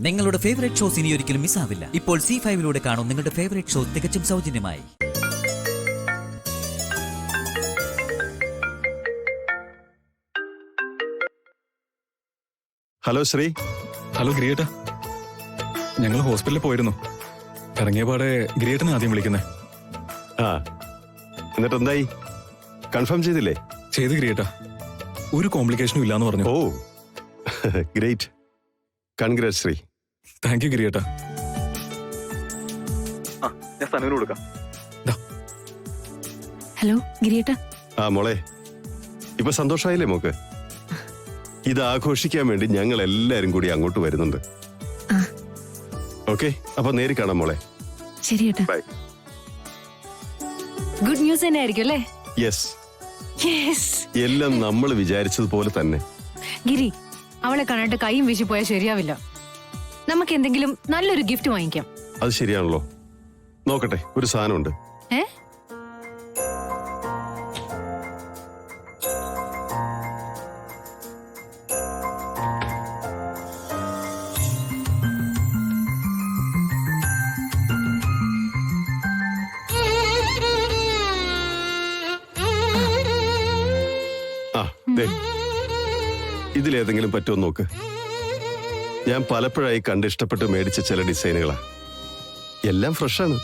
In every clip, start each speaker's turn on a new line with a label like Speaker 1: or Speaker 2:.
Speaker 1: നിങ്ങളുടെ favourite shows ഇനി ഒരിക്കലും മിസ്സാവില്ല. ഇപ്പോൾ C5-ലൂടെ കാണും നിങ്ങളുടെ ഫേവറേറ്റ് ഷോ തികച്ചും സൗജന്യമായി.
Speaker 2: ഹലോ ശ്രീ.
Speaker 3: ഹലോ ഗിരിയേട്ടാ, ഞങ്ങൾ ഹോസ്പിറ്റലിൽ പോയിരുന്നു. ഇറങ്ങിയ പാടെ ഗിരിയേട്ടനെ ആദ്യം വിളിക്കുന്നേ.
Speaker 2: ആ, എന്നിട്ട് എന്തായി? കൺഫേം ചെയ്തില്ലേ?
Speaker 3: ചെയ്ത് ഗിരിയേട്ടാ, ഒരു കോംപ്ലിക്കേഷനും ഇല്ലാന്ന് പറഞ്ഞു.
Speaker 2: Oh great, congrats Sree.
Speaker 3: Thank you ഗിരിയേട്ടാ. ഞാൻ സനുവിന് കൊടുക്കാം.
Speaker 4: ഹലോ ഗിരിയേട്ടാ.
Speaker 2: ആ മോളെ, ഇപ്പൊ സന്തോഷമായില്ലേ മോക്ക്? ഇത് ആഘോഷിക്കാൻ വേണ്ടി ഞങ്ങൾ എല്ലാരും കൂടി അങ്ങോട്ട് വരുന്നുണ്ട്. ഓക്കെ, അപ്പൊ നേരി കാണാം മോളെ.
Speaker 4: ശരി ഏട്ടാ.
Speaker 2: ബൈ.
Speaker 4: ഗുഡ് ന്യൂസ് തന്നെ ആയിരിക്കും അല്ലേ?
Speaker 2: Yes,
Speaker 4: yes.
Speaker 2: എല്ലാം നമ്മൾ വിചാരിച്ചതുപോലെ തന്നെ.
Speaker 4: ഗിരി, അവളെ കണ്ടിട്ട് കൈയും വീശി പോയാൽ ശരിയാവില്ല. നമുക്ക് എന്തെങ്കിലും നല്ലൊരു ഗിഫ്റ്റ് വാങ്ങിക്കാം.
Speaker 2: അത് ശരിയാണല്ലോ. നോക്കട്ടെ, ഒരു സാധനമുണ്ട്.
Speaker 4: ഏ?
Speaker 2: ആ, ദേ, ഇതിലേതെങ്കിലും പറ്റുമോ നോക്ക്. ഞാൻ പലപ്പോഴായി കണ്ട് ഇഷ്ടപ്പെട്ട് മേടിച്ച ചില ഡിസൈനുകളാ. എല്ലാം ഫ്രഷാണ്.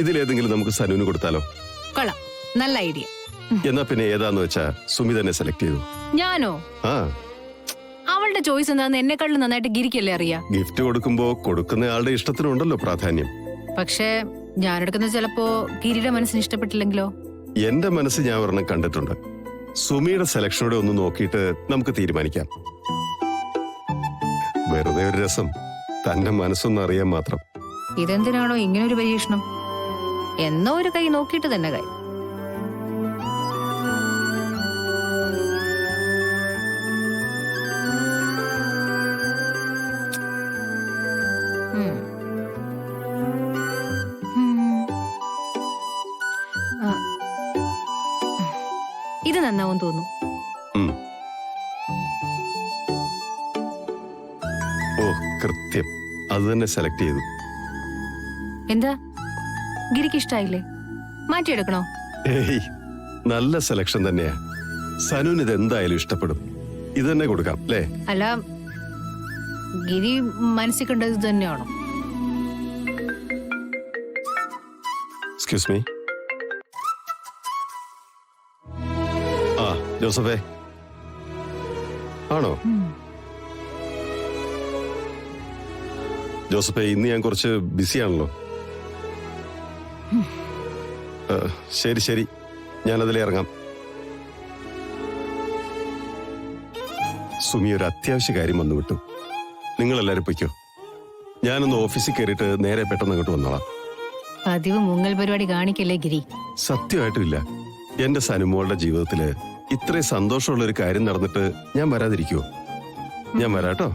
Speaker 2: ഇതിലേതെങ്കിലും നമുക്ക് സനുവിന് കൊടുത്താലോ?
Speaker 4: കൊള്ളാം, നല്ല ഐഡിയ.
Speaker 2: എന്നാ പിന്നെ ഏതാന്ന് വെച്ചാ സുമി തന്നെ സെലക്ട് ചെയ്തു.
Speaker 4: ഞാനോ?
Speaker 2: ആ,
Speaker 4: അവളുടെ ചോയ്സ് എന്താന്ന് എന്നെക്കാളും നന്നായിട്ട് ഗിരിക്കല്ലേ അറിയാ.
Speaker 2: ഗിഫ്റ്റ് കൊടുക്കുമ്പോ കൊടുക്കുന്ന ആളുടെ ഇഷ്ടത്തിനുണ്ടല്ലോ പ്രാധാന്യം.
Speaker 4: പക്ഷേ ഞാനെടുക്കുന്നത് ചിലപ്പോ ഗിരിയുടെ മനസ്സിന് ഇഷ്ടപ്പെട്ടില്ലെങ്കിലോ?
Speaker 2: എന്റെ മനസ്സ് ഞാൻ ഒരെണ്ണം കണ്ടിട്ടുണ്ട്. സുമിയുടെ സെലക്ഷനോടെ ഒന്ന് നോക്കിയിട്ട് നമുക്ക് തീരുമാനിക്കാം. വെറുതെ ഒരു രസം, തന്റെ മനസ്സൊന്നും അറിയാൻ മാത്രം.
Speaker 4: ഇതെന്തിനാണോ ഇങ്ങനൊരു പരീക്ഷണം? എന്നോ ഒരു കൈ നോക്കിയിട്ട് തന്നെ കൈ. ഇത് നന്നാവും തോന്നുന്നു.
Speaker 2: ഓ കൃത്യം, അത് തന്നെ സെലക്ട് ചെയ്തു.
Speaker 4: എന്താ, ഗിരിക്ക് ഇഷ്ടായില്ലേ? മാറ്റിയെടുക്കണോ?
Speaker 2: ഏയ്, നല്ല സെലക്ഷൻ തന്നെയാ. സനുവിന് ഇത് എന്തായാലും ഇഷ്ടപ്പെടും. ഇത് തന്നെ കൊടുക്കാം അല്ലേ?
Speaker 4: അല്ല, ഗിരി മനസ്സിൽ കണ്ടത് ഇത് തന്നെയാണോ?
Speaker 2: Excuse me. ആ, ജോസഫേ ആണോ? ജോസഫേ, ഇന്ന് ഞാൻ കുറച്ച് ബിസിയാണല്ലോ. ശരി ശരി, ഞാനതിലേ ഇറങ്ങാം. സുമി, ഒരു അത്യാവശ്യ കാര്യം വന്നു വിട്ടു. നിങ്ങളെല്ലാരും പൊയ്ക്കോ. ഞാനൊന്ന് ഓഫീസിൽ കയറിയിട്ട് നേരെ പെട്ടെന്ന് അങ്ങോട്ട് വന്നോളാം.
Speaker 4: പതിവ് മുങ്ങൽ പരിപാടി കാണിക്കല്ലേ ഗിരി.
Speaker 2: സത്യമായിട്ടുമില്ല. എന്റെ സനുമോളുടെ ജീവിതത്തില് ഇത്രയും സന്തോഷമുള്ള ഒരു കാര്യം നടന്നിട്ട് ഞാൻ വരാതിരിക്കുവോ? ഞാൻ വരാട്ടോ.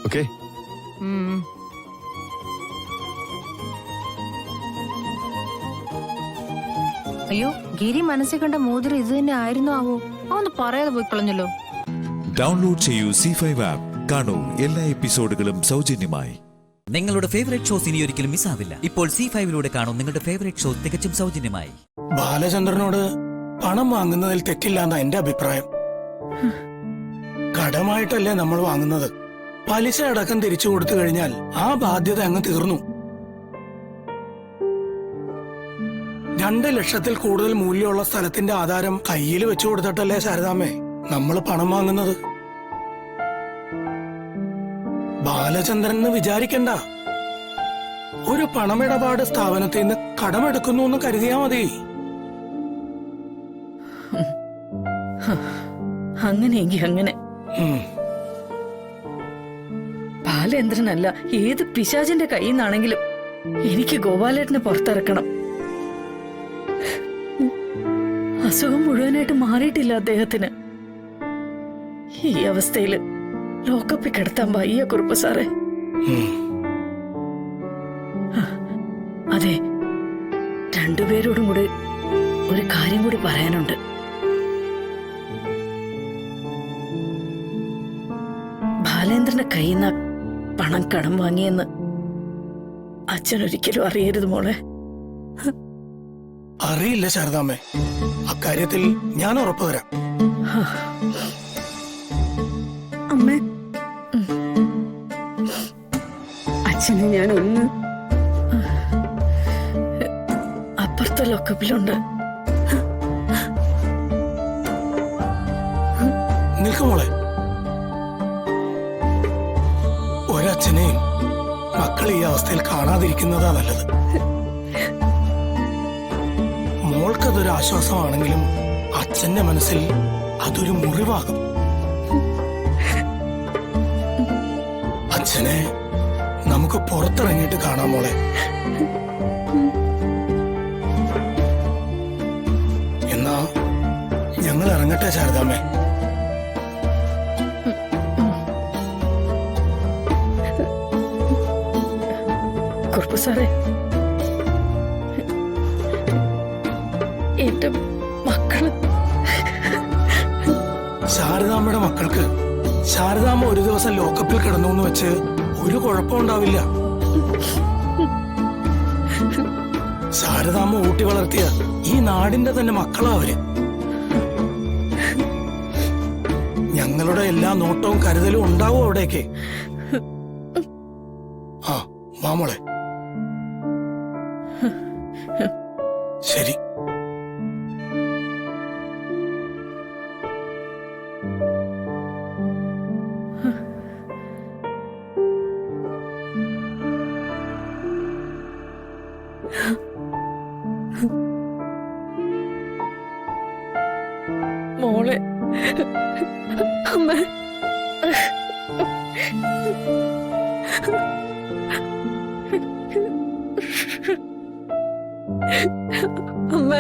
Speaker 2: ഓക്കെ.
Speaker 4: അയ്യോ, ഗിരി മനസ്സിൽ കണ്ട മോതിരം ഇത് തന്നെ ആയിരുന്നു ആവോ? അവന്ന് പറയാതെ പോയി കളഞ്ഞല്ലോ.
Speaker 5: ഡൗൺലോഡ് ചെയ്യൂ C5 ആപ്പ്. കാണൂ എല്ലാ എപ്പിസോഡുകളും സൗജന്യമായി.
Speaker 1: നിങ്ങളുടെ ഫേവറേറ്റ് ഷോസ് ഇനി ഒരിക്കലും മിസ്സാവില്ല. ഇപ്പോൾ C5-ലൂടെ കാണും നിങ്ങളുടെ ഫേവറേറ്റ് ഷോ തികച്ചും സൗജന്യമായി.
Speaker 6: ബാലചന്ദ്രനോട് പണം വാങ്ങുന്നതിൽ തെറ്റില്ലാന്ന എന്റെ അഭിപ്രായം. കടമായിട്ടല്ലേ നമ്മൾ വാങ്ങുന്നത്. പലിശ അടക്കം തിരിച്ചു കൊടുത്തു കഴിഞ്ഞാൽ ആ ബാധ്യത അങ്ങ് തീർന്നു. 2 ലക്ഷത്തിൽ കൂടുതൽ മൂല്യമുള്ള സ്ഥലത്തിന്റെ ആധാരം കയ്യിൽ വെച്ചു കൊടുത്തിട്ടല്ലേ ശാരദാമ്മേ നമ്മൾ പണം വാങ്ങുന്നത്. ബാലചന്ദ്രൻ വിചാരിക്കണ്ട. ഒരു പണമിടപാട് സ്ഥാപനത്തിൽ നിന്ന് കടമെടുക്കുന്നു എന്ന് കരുതിയാ മതി.
Speaker 7: അങ്ങനെയെങ്കിൽ അങ്ങനെ. ബാലേന്ദ്രനല്ല, ഏത് പിശാചിന്റെ കയ്യിൽ നിന്നാണെങ്കിലും എനിക്ക് ഗോപാലേട്ടനെ പുറത്തിറക്കണം. അസുഖം മുഴുവനായിട്ട് മാറിയിട്ടില്ല അദ്ദേഹത്തിന്. ഈ അവസ്ഥയില് ലോക്കപ്പിൽ കിടത്താൻ വയ്യ കുറുപ്പ് സാറേ. അതെ, രണ്ടുപേരോടും കൂടി ഒരു കാര്യം കൂടി പറയാനുണ്ട്. ബാലേന്ദ്രന്റെ കയ്യിൽ നിന്ന് പണം കടം വാങ്ങിയെന്ന് അച്ഛൻ ഒരിക്കലും അറിയരുത് മോളെ.
Speaker 6: അറിയില്ല ശാരദാമ്മേ, അക്കാര്യത്തിൽ ഞാൻ ഉറപ്പു തരാം.
Speaker 7: അമ്മേ, അച്ഛനെ ഞാൻ ഒന്ന് അപ്പുറത്തെ ലോക്കപ്പിലുണ്ട്.
Speaker 6: നിൽക്കുമോളെ, ഒരച്ഛനെയും മക്കൾ ഈ അവസ്ഥയിൽ കാണാതിരിക്കുന്നതാ നല്ലത്. മോൾക്കതൊരു ആശ്വാസമാണെങ്കിലും അച്ഛന്റെ മനസ്സിൽ അതൊരു മുറിവാകും. അച്ഛനെ നമുക്ക് പുറത്തിറങ്ങിയിട്ട് കാണാം മോളെ. എന്നാ ഞങ്ങൾ ഇറങ്ങട്ടെ ശാരദാമ്മേ.
Speaker 7: കുറുപ്പ് സാറേ, എന്റെ മക്കള്
Speaker 6: ശാരദാമ്മയുടെ മക്കൾക്ക് ശാരദാമ്മ ഒരു ദിവസം ലോക്കപ്പിൽ കിടന്നു എന്ന് വെച്ച് ഒരു കുഴപ്പമുണ്ടാവില്ല. ശാരദാമ്മ ഊട്ടി വളർത്തിയ ഈ നാടിന്റെ തന്നെ മക്കളാ അവര്. ഞങ്ങളുടെ എല്ലാ നോട്ടവും കരുതലും ഉണ്ടാവും അവിടേക്ക്. ആ മാമോളെ, ശരി.
Speaker 7: മോളെ, അമ്മ, അമ്മ,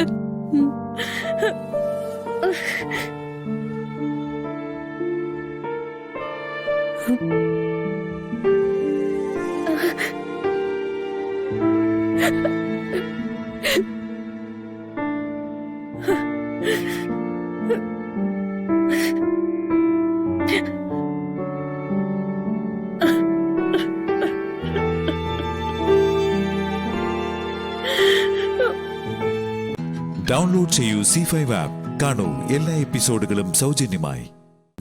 Speaker 5: ഡൗൺലോഡ് ചെയ്യൂ C5 ആപ്പ്. കാണൂ എല്ലാ എപ്പിസോഡുകളും സൗജന്യമായി.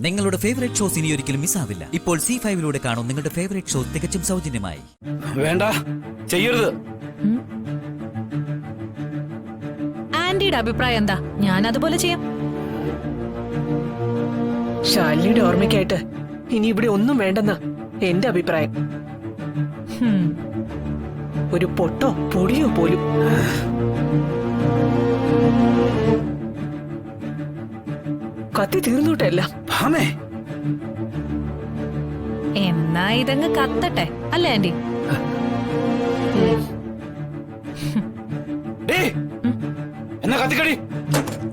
Speaker 1: നിങ്ങളുടെ ഫേവറേറ്റ് ഷോസ് ഇനി ഒരിക്കലും മിസ്സാവില്ല. ഇപ്പോൾ C5 കാണൂ നിങ്ങളുടെ ഫേവറേറ്റ് ഷോ തികച്ചും സൗജന്യമായി.
Speaker 3: വേണ്ട, ചെയ്യരുത്.
Speaker 4: ആന്റിയുടെ അഭിപ്രായം എന്താ? ഞാൻ അതുപോലെ ചെയ്യാം.
Speaker 8: ശാലിനിയുടെ ഓർമ്മയ്ക്കായിട്ട് ഇനി ഇവിടെ ഒന്നും വേണ്ടെന്നാ എന്റെ അഭിപ്രായം. ഒരു പൊട്ടോ പൊടിയോ പോലും. കത്തി തീർന്നോട്ടല്ല.
Speaker 4: എന്നാ ഇതങ്ങ് കത്തട്ടെ, അല്ലേ ആന്റി?
Speaker 3: എന്നാ കത്തിക്കടി,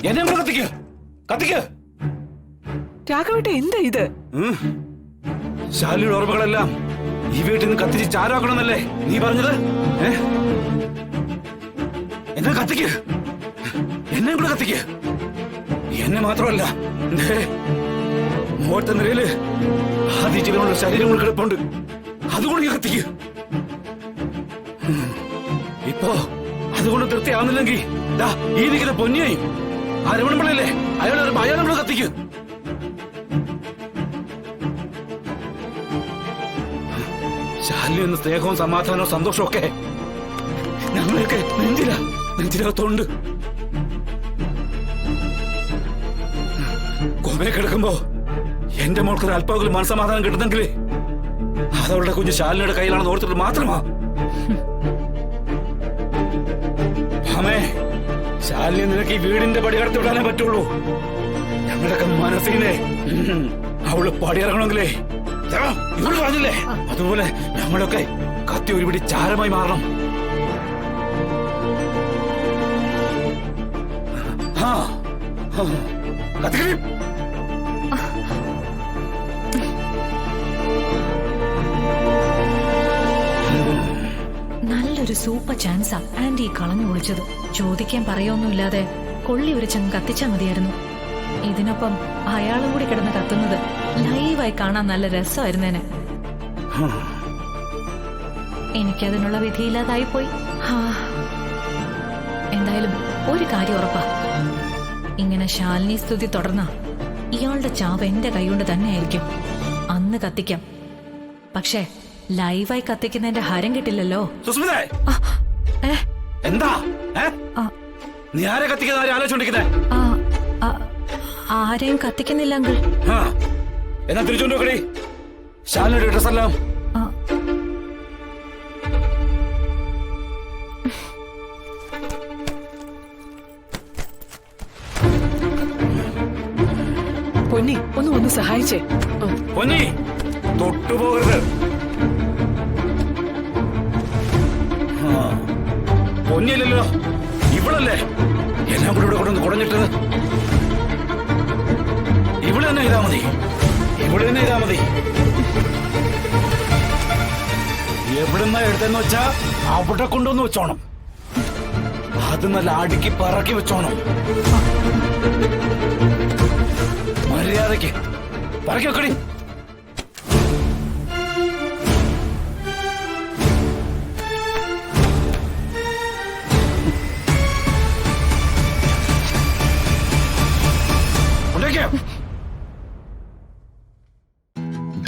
Speaker 3: എന്നെ കത്തിക്ക്, കത്തിക്ക്.
Speaker 8: രാഘവേട്ട, എന്താ ഇത്?
Speaker 3: ശാലിയുടെ ഓർമ്മകളെല്ലാം ഈ വീട്ടിൽ നിന്ന് കത്തിച്ച് ചാരാക്കണമെന്നല്ലേ നീ പറഞ്ഞത്? എന്നെ കത്തിക്ക്, എന്നെ കൂടെ കത്തിക്ക്. എന്നെ മാത്രമല്ല, മുഹൂർത്ത നിലയില് ആദ്യ ശരീരം കൊണ്ട് കിടപ്പുണ്ട്, അതുകൊണ്ട് കത്തിക്ക്. ഇപ്പോ അതുകൊണ്ട് തൃപ്തിയാവുന്നില്ലെങ്കിൽ ഈ നിൽക്കുന്ന പൊന്നിയായും ആ രമണപിള്ളല്ലേ അയാളെ കത്തിക്ക്. ശാലിനി എന്ന സ്നേഹവും സമാധാനവും സന്തോഷവും ഒക്കെ ഞങ്ങളൊക്കെ നെഞ്ചിനകത്തുണ്ട്. കൊമയെ കിടക്കുമ്പോ എന്റെ മോൾക്കൊരു അല്പമെങ്കിലും മനസമാധാനം കിട്ടുന്നെങ്കിൽ അതവളുടെ കുഞ്ഞ് ശാലിനിയുടെ കയ്യിലാണെന്ന് ഓർത്തിട്ട് മാത്രമാ. അമ്മേ, ശാലിനി നിനക്ക് ഈ വീടിന്റെ പടി കടത്തി വിടാനേ പറ്റുള്ളൂ. ഞങ്ങളുടെയൊക്കെ മനസ്സിനെ അവള് പടിയിറങ്ങണമെങ്കിലേ ഇവള് പറഞ്ഞില്ലേ, അതുപോലെ ഞങ്ങളൊക്കെ കത്തി ഒരുപിടി ചാരമായി മാറണം. കത്തിക്കടി.
Speaker 4: നല്ലൊരു സൂപ്പർ ചാൻസാ ആന്റി കളഞ്ഞു വിളിച്ചത്. ചോദിക്കാൻ പറയൊന്നുമില്ലാതെ കൊള്ളി ഒരു ചങ്ങ് കത്തിച്ചാ മതിയായിരുന്നു. ഇതിനൊപ്പം അയാളും കൂടി കിടന്ന് കത്തുന്നത് ലൈവായി കാണാൻ നല്ല രസമായിരുന്നേനെ. എനിക്കതിനുള്ള വിധിയില്ലാതായി പോയി. എന്തായാലും ഒരു കാര്യം ഉറപ്പാ, ഇങ്ങനെ ശാലിനി സ്തുതി തുടർന്ന ഇയാളുടെ ചാവ് എന്റെ കൈകൊണ്ട് തന്നെയായിരിക്കും. അന്ന് കത്തിക്കാം, പക്ഷേ ലൈവായി കത്തിക്കുന്നതിന്റെ ഹരം കിട്ടില്ലല്ലോ.
Speaker 3: സുസ്മിതേ,
Speaker 4: ഏ,
Speaker 3: എന്താ
Speaker 4: ആ,
Speaker 3: നീ ആരെ കത്തിക്കുന്ന ആരെ ആലോചിച്ചോണ്ടിരിക്കുന്നേ?
Speaker 4: ആ, ആ, ആരെയും കത്തിക്കുന്നില്ല അങ്കിൾ.
Speaker 3: എന്നാ തിരിച്ചോണ്ടോക്കടി ശാലിനിയുടെ ഡ്രസ് എല്ലാം.
Speaker 4: ആ,
Speaker 8: പൊന്നി ഒന്ന് സഹായിച്ചേ.
Speaker 3: പൊന്നി തൊട്ടുപോകരുത്. പൊന്നിയല്ലോ ഇവളല്ലേ എല്ലാം കൂടെ ഇവിടെ കൊണ്ടൊന്ന് കുടഞ്ഞിട്ടത്. ഇവിടെ തന്നെ ചെയ്താ മതി, ഇവിടെ തന്നെ ചെയ്താ മതി. എവിടുന്ന എടുത്തെന്ന് വെച്ചാ അവിടെ കൊണ്ടുവന്ന് വെച്ചോണം. അത് നല്ല അടുക്കി പറക്കി വെച്ചോണം. മര്യാദക്ക് പറക്കി വെക്കടി.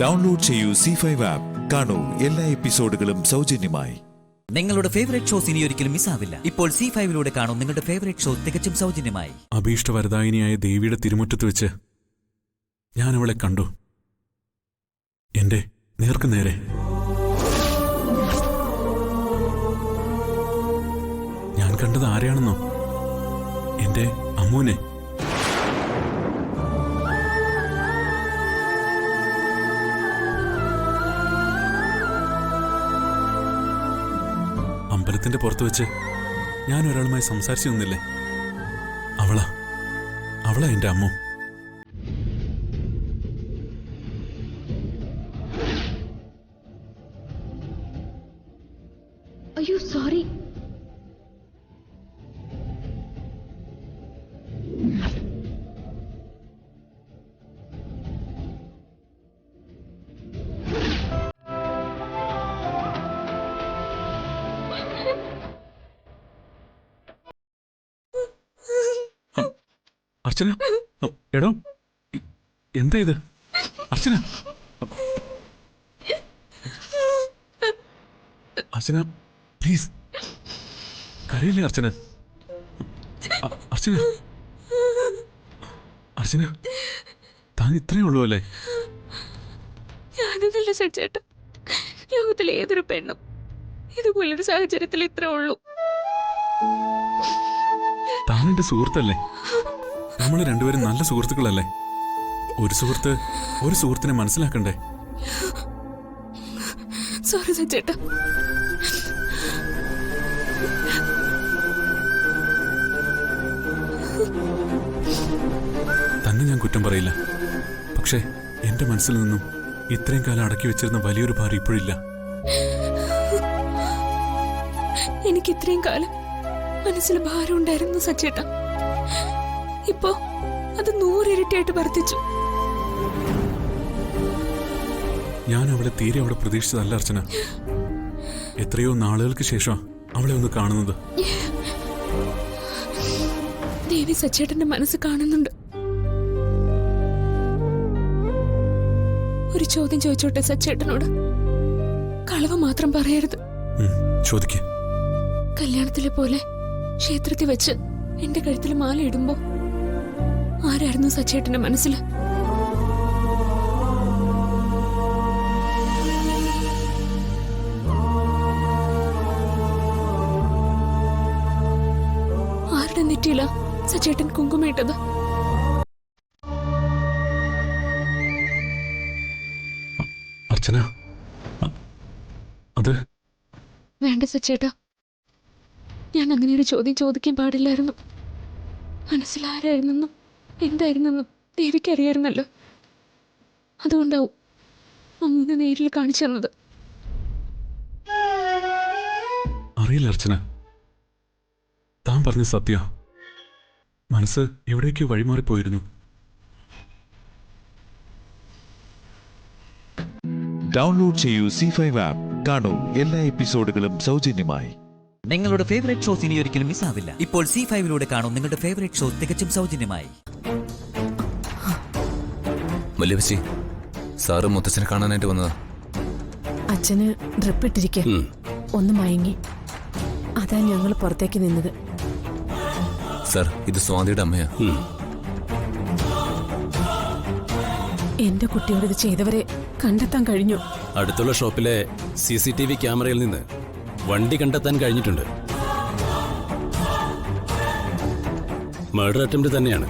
Speaker 5: ഡൗൺലോഡ് ചെയ്യൂ C5 ആപ്പ്. കാണൂ എല്ലാ എപ്പിസോഡുകളും സൗജന്യമായി.
Speaker 1: നിങ്ങളുടെ ഫേവറേറ്റ് ഷോസ് ഇനി ഒരിക്കലും മിസ്സാവില്ല. ഇപ്പോൾ C5 കാണും നിങ്ങളുടെ ഫേവറേറ്റ് ഷോ തികച്ചും സൗജന്യമായി.
Speaker 9: അഭീഷ്ടവരദായിനിയായ ദേവിയുടെ തിരുമുറ്റത്ത് വെച്ച് ഞാൻ അവളെ കണ്ടു. എന്റെ നേർക്കുനേരെ. ഞാൻ കണ്ടത് ആരെയാണെന്നോ? എന്റെ അമ്മൂനെ. അമ്പലത്തിന്റെ പുറത്ത് വെച്ച് ഞാൻ ഒരാളുമായി സംസാരിച്ചു നിന്നില്ലേ, അവളാ എന്റെ അമ്മ.
Speaker 4: അയ്യോ സോറി.
Speaker 9: അർച്ചന, എടോ എന്താ ഇത്? അർച്ചന, അർച്ചന പ്ലീസ് കരയില്ലേ അർച്ചന. അർച്ചന, അർച്ചന താൻ ഇത്രയേ ഉള്ളൂ അല്ലേ?
Speaker 10: ഞാനതല്ല ചേട്ടാ, ലോകത്തിലെ ഏതൊരു പെണ്ണും ഇതുപോലൊരു സാഹചര്യത്തിൽ ഇത്രേ ഉള്ളൂ.
Speaker 9: താൻ എന്റെ സുഹൃത്തല്ലേ? നമ്മൾ രണ്ടുപേരും നല്ല സുഹൃത്തുക്കളല്ലേ? ഒരു സുഹൃത്ത് ഒരു സുഹൃത്തിനെ മനസ്സിലാക്കണ്ടേ?
Speaker 10: സോറി ചേട്ടാ.
Speaker 9: തന്നെ ഞാൻ കുറ്റം പറയില്ല. പക്ഷേ എന്റെ മനസ്സിൽ നിന്നും ഇത്രയും കാലം അടക്കി വെച്ചിരുന്ന വലിയൊരു ഭാരം ഇപ്പോഴില്ല.
Speaker 10: എനിക്ക് ഇത്രയും കാലം മനസ്സിൽ ഭാരം ഉണ്ടായിരുന്നു സച്ചേട്ടാ. ഇപ്പോ അത് 100 ഇരട്ടിയായിട്ട് വർദ്ധിച്ചു.
Speaker 9: ഞാൻ അവളെ തീരെ അവിടെ പ്രതീക്ഷിച്ചതല്ല അർച്ചന. എത്രയോ നാളുകൾക്ക് ശേഷം അവളെ ഒന്ന് കാണുന്നത്.
Speaker 10: ദേവി സച്ചേട്ടന്റെ മനസ്സ് കാണുന്നുണ്ട്. ഒരു ചോദ്യം ചോദിച്ചോട്ടെ സച്ചേട്ടനോട്? കളവ് മാത്രം പറയരുത്.
Speaker 9: ചോദിക്ക.
Speaker 10: കല്യാണത്തിലെ പോലെ ക്ഷേത്രത്തിൽ വെച്ച് എന്റെ കഴുത്തിൽ മാല ഇടുമ്പോ ആരായിരുന്നു സച്ചേട്ടന്റെ മനസ്സിൽ? ആരുടെ നെറ്റിയില സച്ചേട്ടൻ കുങ്കുമയിട്ടത്?
Speaker 9: അർച്ചന, അത്
Speaker 10: വേണ്ട സച്ചേട്ടാ, ഞാൻ അങ്ങനെ ഒരു ചോദ്യം ചോദിക്കാൻ പാടില്ലായിരുന്നു. മനസ്സിലാരായിരുന്നെന്നും എന്തായിരുന്നെന്നും ദേവിക്ക് അറിയായിരുന്നല്ലോ. അതുകൊണ്ടാവും അങ്ങനെ നേരിൽ കാണിച്ചു തന്നത്.
Speaker 9: അറിയില്ല അർച്ചന, താൻ പറഞ്ഞ സത്യ. മനസ്സ് എവിടേക്കോ വഴിമാറിപ്പോയിരുന്നു.
Speaker 5: ഡൗൺലോഡ് ചെയ്യൂ C5 ആപ്പ്. കാണൂ എല്ലാ എപ്പിസോഡുകളും സൗജന്യമായി.
Speaker 1: നിങ്ങളുടെ ഫേവറേറ്റ് ഷോസ് ഇനി ഒരിക്കലും മിസ്സാവില്ല. ഇപ്പോൾ C5-ലൂടെ കാണും നിങ്ങളുടെ ഫേവറേറ്റ് ഷോസ് തികച്ചും സൗജന്യമായി.
Speaker 11: വല്യപ്പച്ചി, സാറ് മുത്തച്ഛനെ കാണാനായിട്ട് വന്നതാ.
Speaker 8: അച്ഛന് ഡ്രിപ്പ് ഇട്ടിരിക്കെ ഒന്ന് മയങ്ങി, അതാ ഞങ്ങൾ പുറത്തേക്ക് നിന്നത്.
Speaker 11: സാർ, ഇത് സ്വാതിയുടെ അമ്മയാ.
Speaker 8: എന്റെ കുട്ടിയോട് ഇത് ചെയ്തവരെ കണ്ടെത്താൻ കഴിഞ്ഞു.
Speaker 3: അടുത്തുള്ള ഷോപ്പിലെ CCTV ക്യാമറയിൽ നിന്ന് വണ്ടി കണ്ടെത്താൻ കഴിഞ്ഞിട്ടുണ്ട്. മർഡർ അറ്റംപ്റ്റ് തന്നെയാണ്.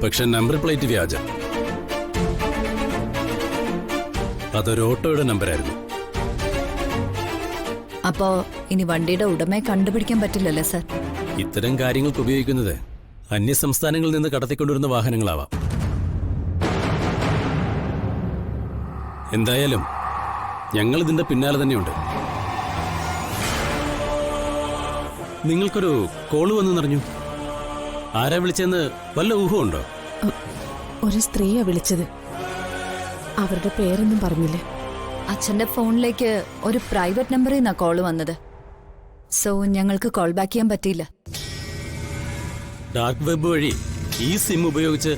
Speaker 3: പക്ഷെ നമ്പർ പ്ലേറ്റ് വ്യാജം. അതൊരു ഓട്ടോയുടെ നമ്പറായിരുന്നു.
Speaker 7: അപ്പോ ഇനി വണ്ടിയുടെ ഉടമയെ കണ്ടുപിടിക്കാൻ പറ്റില്ലല്ലേ സർ?
Speaker 3: ഇത്തരം കാര്യങ്ങൾക്ക് ഉപയോഗിക്കുന്നത് അന്യ സംസ്ഥാനങ്ങളിൽ നിന്ന് കടത്തിക്കൊണ്ടുവരുന്ന വാഹനങ്ങളാവാം. എന്തായാലും ഞങ്ങൾ ഇതിന്റെ പിന്നാലെ തന്നെയുണ്ട്. നിങ്ങൾക്കൊരു കോള് വന്നെന്നറിഞ്ഞു. ആരാ വിളിച്ചെന്ന് വല്ല ഊഹമുണ്ടോ?
Speaker 8: ഒരു സ്ത്രീയാ വിളിച്ചത്. അവരുടെ പേരൊന്നും പറഞ്ഞില്ല.
Speaker 7: അച്ഛന്റെ ഫോണിലേക്ക് ഒരു പ്രൈവറ്റ് നമ്പറിൽ നിന്നാ കോള് വന്നത്. സോ ഞങ്ങൾക്ക് കോൾ ബാക്ക് ചെയ്യാൻ പറ്റിയില്ല.
Speaker 3: ഡാർക്ക് വെബ് വഴി ഈ സിം ഉപയോഗിച്ച്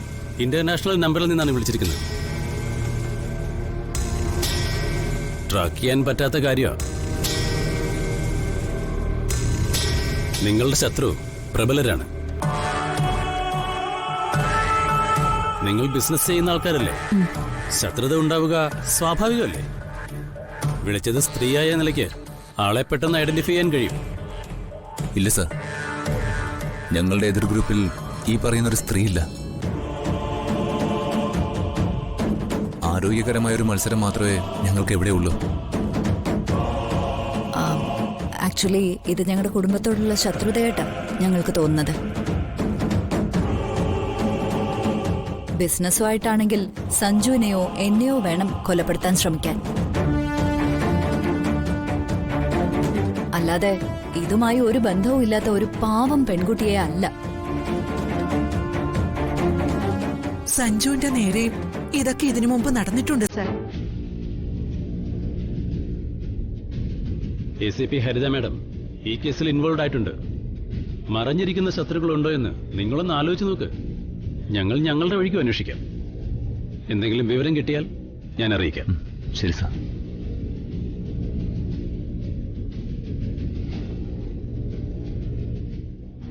Speaker 3: ഇന്റർനാഷണൽ നമ്പറിൽ നിന്നാണ് വിളിച്ചിരിക്കുന്നത്. ട്രാക്ക് ചെയ്യാൻ പറ്റാത്ത കാര്യമാണ്. നിങ്ങളുടെ ശത്രു പ്രബലരാണ്. നിങ്ങൾ ബിസിനസ് ചെയ്യുന്ന ആൾക്കാരല്ലേ, ശത്രുത ഉണ്ടാവുക സ്വാഭാവികമല്ലേ. വിളിച്ചത് സ്ത്രീയായ നിലയ്ക്ക് ആളെ പെട്ടെന്ന് ഐഡന്റിഫൈ ചെയ്യാൻ കഴിയും.
Speaker 11: ഇല്ല സാർ, ഞങ്ങളുടെ എതിർ ഗ്രൂപ്പിൽ ഈ പറയുന്നൊരു സ്ത്രീയില്ല. ആരോഗ്യകരമായൊരു മത്സരം മാത്രമേ ഞങ്ങൾക്ക് എവിടെ ഉള്ളൂ.
Speaker 7: ആക്ച്വലി ഇത് ഞങ്ങളുടെ കുടുംബത്തോടുള്ള ശത്രുതയായിട്ടാണ് ഞങ്ങൾക്ക് തോന്നുന്നത്. ബിസിനസ്സുമായിട്ടാണെങ്കിൽ സഞ്ജുവിനെയോ എന്നെയോ വേണം കൊലപ്പെടുത്താൻ ശ്രമിക്കാൻ. അല്ലാതെ ഇതുമായി ഒരു ബന്ധവും ഇല്ലാത്ത ഒരു പാവം പെൺകുട്ടിയെ അല്ല.
Speaker 8: സഞ്ജുവിന്റെ നേരെയും ഇതൊക്കെ ഇതിനു മുമ്പ് നടന്നിട്ടുണ്ട് സർ.
Speaker 3: ACP ഹരിത മാഡം ഈ കേസിൽ ഇൻവോൾവ് ആയിട്ടുണ്ട്. മറഞ്ഞിരിക്കുന്ന ശത്രുക്കളുണ്ടോ എന്ന് നിങ്ങളൊന്ന് ആലോചിച്ച് നോക്ക്. ഞങ്ങൾ ഞങ്ങളുടെ വഴിക്കും അന്വേഷിക്കാം. എന്തെങ്കിലും വിവരം കിട്ടിയാൽ ഞാൻ അറിയിക്കാം.
Speaker 11: ശരി സാർ.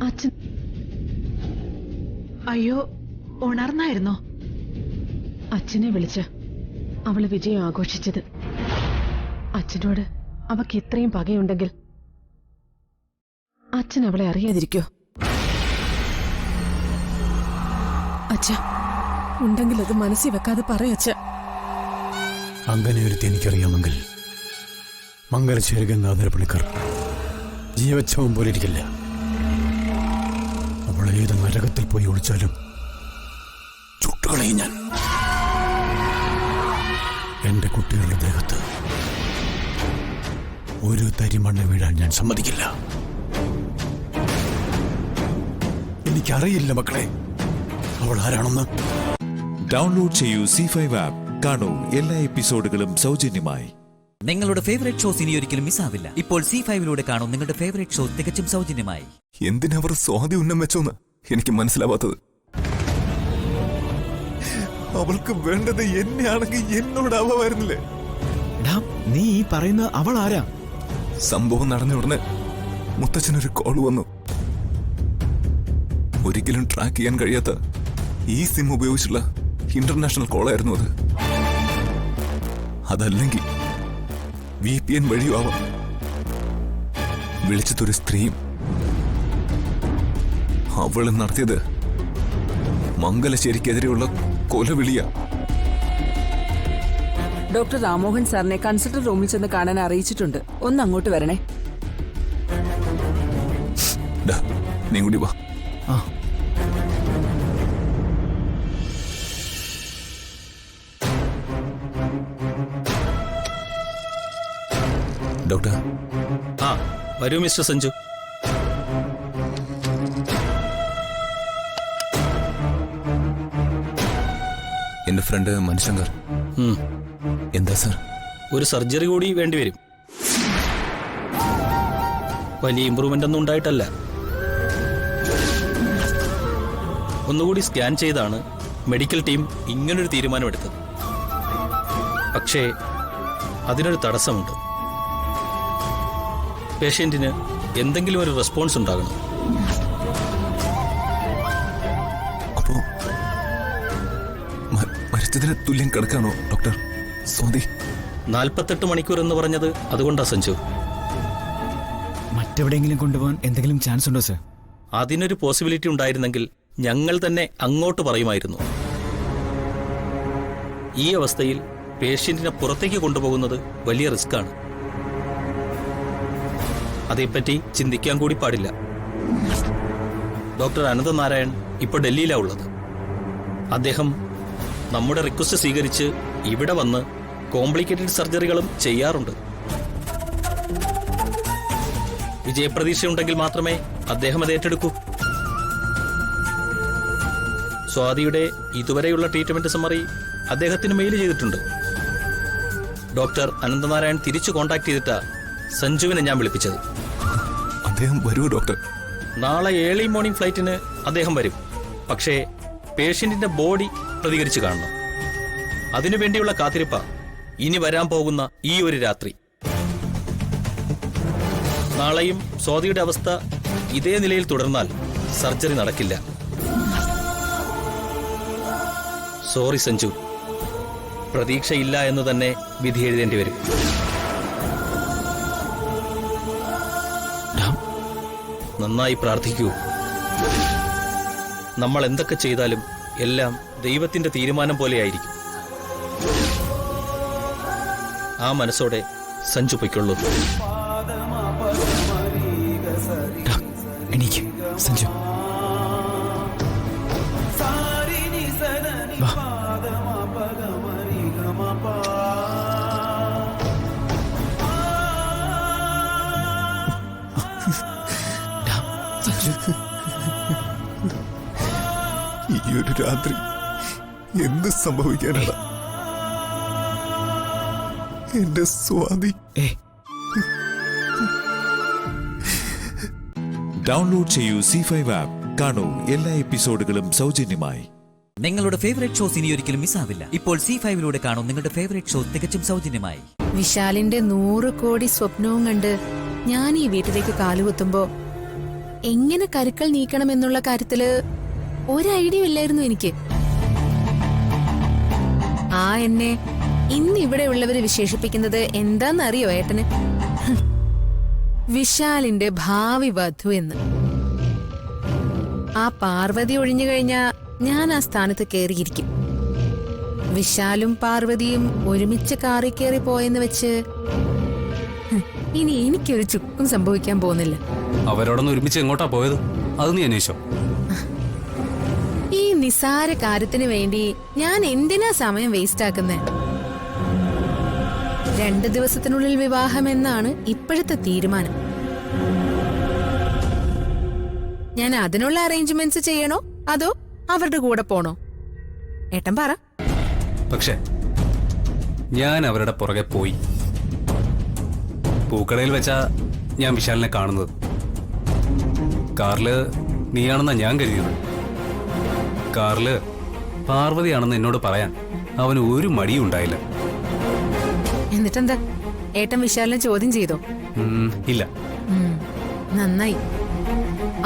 Speaker 8: അച്ഛൻ അയ്യോ, ഉണർന്നായിരുന്നോ? അച്ഛനെ വിളിച്ച അവള് വിജയം ആഘോഷിച്ചത്. അച്ഛനോട് അവക്ക് ഇത്രയും പകയുണ്ടെങ്കിൽ അച്ഛൻ അവളെ അറിയാതിരിക്കോ? അച്ഛ, ഉണ്ടെങ്കിൽ അത് മനസ്സിൽ വെക്കാതെ പറയച്ച.
Speaker 3: അങ്ങനെ ഒരുത്തി എനിക്കറിയാമെങ്കിൽ മംഗലശ്ശേരി ഗംഗാധര പണിക്കർ ജീവച്ഛവം പോലെ ഇരിക്കില്ല. അവൾ ഏത് നരകത്തിൽ പോയി ഒളിച്ചാലും ചുട്ടുകളയും ഞാൻ. എന്റെ കുട്ടികളുടെ ദേഹത്ത് ഒരു തരി മണ്ണ് വീഴാൻ ഞാൻ സമ്മതിക്കില്ല. എനിക്കറിയില്ല മക്കളെ അവൾ ആരാണെന്ന്.
Speaker 5: ഡൗൺലോഡ് ചെയ്യൂ C5 ആപ്പ്. കാണൂ എല്ലാ എപ്പിസോഡുകളും സൗജന്യമായി.
Speaker 1: നിങ്ങളുടെ ഫേവറേറ്റ് ഷോസ് ഇനി ഒരിക്കലും മിസ്സാവില്ല. ഇപ്പോൾ C5-ലൂടെ കാണും നിങ്ങളുടെ ഫേവറേറ്റ് ഷോസ് തികച്ചും സൗജന്യമായി.
Speaker 11: എന്തിനവർ സ്വാതി ഉന്നം വെച്ചോന്ന് എനിക്ക് മനസ്സിലാവാത്തത്. അവൾക്ക് വേണ്ടത് എന്നെയാണെങ്കിൽ എന്നോടാവായിരുന്നില്ലേ?
Speaker 3: നീ ഈ പറയുന്ന അവൾ ആരാ?
Speaker 11: സംഭവം നടന്ന ഉടനെ മുത്തച്ഛനൊരു കോൾ വന്നു. ഒരിക്കലും ട്രാക്ക് ചെയ്യാൻ കഴിയാത്ത ഈ സിം ഉപയോഗിച്ചുള്ള ഇന്റർനാഷണൽ കോളായിരുന്നു അത്. അതല്ലെങ്കിൽ VPN വഴിയും ആവാം. വിളിച്ചതൊരു സ്ത്രീയും. അവള് നടത്തിയത് മംഗലശ്ശേരിക്കെതിരെയുള്ള കൊലവിളിയ.
Speaker 8: ഡോക്ടർ രാമോഹൻ സാറിനെ കൺസൾട്ടന്റ് റൂമിൽ ചെന്ന് കാണാൻ അറിയിച്ചിട്ടുണ്ട്. ഒന്ന് അങ്ങോട്ട് വരണേ.
Speaker 11: നീ കൂടി വാ. ഡോക്ടർ.
Speaker 3: വരൂ മിസ്റ്റർ സഞ്ജു.
Speaker 11: എന്റെ ഫ്രണ്ട് മനുശങ്കർ എന്താ സർ?
Speaker 12: ഒരു സർജറി കൂടി വേണ്ടിവരും. വലിയ ഇമ്പ്രൂവ്മെന്റ് ഒന്നും ഉണ്ടായിട്ടല്ല. ഒന്നുകൂടി സ്കാൻ ചെയ്താണ് മെഡിക്കൽ ടീം ഇങ്ങനൊരു തീരുമാനമെടുത്തത്. പക്ഷേ അതിനൊരു തടസ്സമുണ്ട്. പേഷ്യന്റിന് എന്തെങ്കിലും ഒരു റെസ്പോൺസ് ഉണ്ടാകണം.
Speaker 11: അപ്പോ മരിച്ചതിന് തുല്യം കിടക്കാണോ ഡോക്ടർ? സ്വാതി
Speaker 12: 48 മണിക്കൂർ എന്ന് പറഞ്ഞത് അതുകൊണ്ടാ സഞ്ജു.
Speaker 1: മറ്റെവിടെയെങ്കിലും കൊണ്ടുപോകാൻ എന്തെങ്കിലും ചാൻസ് ഉണ്ടോ സർ?
Speaker 12: അതിനൊരു പോസിബിലിറ്റി ഉണ്ടായിരുന്നെങ്കിൽ ഞങ്ങൾ തന്നെ അങ്ങോട്ട് പറയുമായിരുന്നു. ഈ അവസ്ഥയിൽ പേഷ്യന്റിനെ പുറത്തേക്ക് കൊണ്ടുപോകുന്നത് വലിയ റിസ്ക്കാണ്. അതേപ്പറ്റി ചിന്തിക്കാൻ കൂടി പാടില്ല. ഡോക്ടർ അനന്തനാരായൺ ഇപ്പോൾ ഡൽഹിയിലാണ് ഉള്ളത്. അദ്ദേഹം നമ്മുടെ റിക്വസ്റ്റ് സ്വീകരിച്ച് ഇവിടെ വന്ന് കോംപ്ലിക്കേറ്റഡ് സർജറികളും ചെയ്യാറുണ്ട്. വിജയപ്രതീക്ഷയുണ്ടെങ്കിൽ മാത്രമേ അദ്ദേഹം അത് ഏറ്റെടുക്കൂ. സ്വാതിയുടെ ഇതുവരെയുള്ള ട്രീറ്റ്മെന്റ് സമ്മറി അദ്ദേഹത്തിന് മെയിൽ ചെയ്തിട്ടുണ്ട്. ഡോക്ടർ അനന്തനാരായൺ തിരിച്ചു കോൺടാക്ട് ചെയ്തിട്ടാ സഞ്ജുവിനെ ഞാൻ വിളിപ്പിച്ചത്.
Speaker 11: അദ്ദേഹം വരുമോ ഡോക്ടർ?
Speaker 12: നാളെ ഏർലി മോർണിംഗ് ഫ്ലൈറ്റിന് അദ്ദേഹം വരും. പക്ഷേ പേഷ്യന്റിന്റെ ബോഡി പ്രതികരിച്ചു കാണണം. അതിനുവേണ്ടിയുള്ള കാത്തിരിപ്പ ഇനി വരാൻ പോകുന്ന ഈ ഒരു രാത്രി. നാളെയും സ്വാതിയുടെ അവസ്ഥ ഇതേ നിലയിൽ തുടർന്നാൽ സർജറി നടക്കില്ല. സോറി സഞ്ജു, പ്രതീക്ഷയില്ല എന്ന് തന്നെ വിധി എഴുതേണ്ടി വരും. നന്നായി പ്രാർത്ഥിക്കൂ. നമ്മൾ എന്തൊക്കെ ചെയ്താലും എല്ലാം ദൈവത്തിന്റെ തീരുമാനം പോലെയായിരിക്കും. ആ മനസ്സോടെ സഞ്ജു പൊയ്ക്കൊള്ളൂ.
Speaker 1: എനിക്ക് സഞ്ജു
Speaker 11: ഈ ഒരു രാത്രി എന്ത് സംഭവിക്കാനാണ്? എന്റെ സ്വാതി.
Speaker 5: ഡൗൺലോഡ് ചെയ്യൂ C5 ആപ്പ്. കാണൂ എല്ലാ എപ്പിസോഡുകളും സൗജന്യമായി.
Speaker 1: നിങ്ങളുടെ ഫേവറേറ്റ് ഷോസ് ഇനി ഒരിക്കലും മിസ്സാവില്ല. ഇപ്പോൾ C5 കാണൂ നിങ്ങളുടെ ഫേവറേറ്റ് ഷോ തികച്ചും സൗജന്യമായി.
Speaker 10: വിശാലിന്റെ 100 കോടി സ്വപ്നവും കണ്ട് ഞാൻ ഈ വീട്ടിലേക്ക് കാലുകുത്തുമ്പോ എങ്ങനെ കരുക്കൾ നീക്കണം എന്നുള്ള കാര്യത്തില് ഒരു ഐഡിയ ഇല്ലായിരുന്നു എനിക്ക്. ആ എന്നെ ഇന്ന് ഇവിടെ ഉള്ളവര് വിശേഷിപ്പിക്കുന്നത് എന്താന്നറിയോ ഏട്ടന്? വിശാലിന്റെ ഭാവി വധു എന്ന്. ആ പാർവതി ഒഴിഞ്ഞു കഴിഞ്ഞാ ഞാൻ ആ സ്ഥാനത്ത് കയറിയിരിക്കും. വിശാലും പാർവതിയും ഒരുമിച്ച് കാറി കയറി പോയെന്ന് വെച്ച് ഇനി എനിക്കൊരു ചുക്കും സംഭവിക്കാൻ പോകുന്നില്ല.
Speaker 3: അവരോടൊന്ന് ഒരുമിച്ച് എങ്ങോട്ടാ പോയത്? അത് നീ അന്വേഷിച്ചോ?
Speaker 10: ഈ നിസാര കാര്യത്തിന് വേണ്ടി ഞാൻ എന്തിനാ സമയം വേസ്റ്റ് ആക്കുന്നേ? 2 ദിവസത്തിനുള്ളിൽ വിവാഹം എന്നാണ് ഇപ്പോഴത്തെ തീരുമാനം. ഞാൻ അതിനുള്ള അറേഞ്ച്മെന്റ്സ് ചെയ്യണോ അതോ അവരുടെ കൂടെ പോണോ? ഏട്ടൻ പറ.
Speaker 3: പക്ഷേ ഞാൻ അവരുടെ പുറകെ പോയി. പൂക്കടയിൽ വെച്ചാ ഞാൻ വിശാലിനെ കാണുന്നത്. കാറില് നീയാണെന്നാ ഞാൻ കരുതിയത്. കാറില് പാർവതിയാണെന്ന് എന്നോട് പറയാൻ അവന് ഒരു മടിയും ഉണ്ടായില്ല.
Speaker 10: എന്നിട്ടെന്താ ഏട്ടൻ വിശാലിനെ ചോദ്യം ചെയ്തോ?
Speaker 3: ഇല്ല.
Speaker 10: നന്നായി.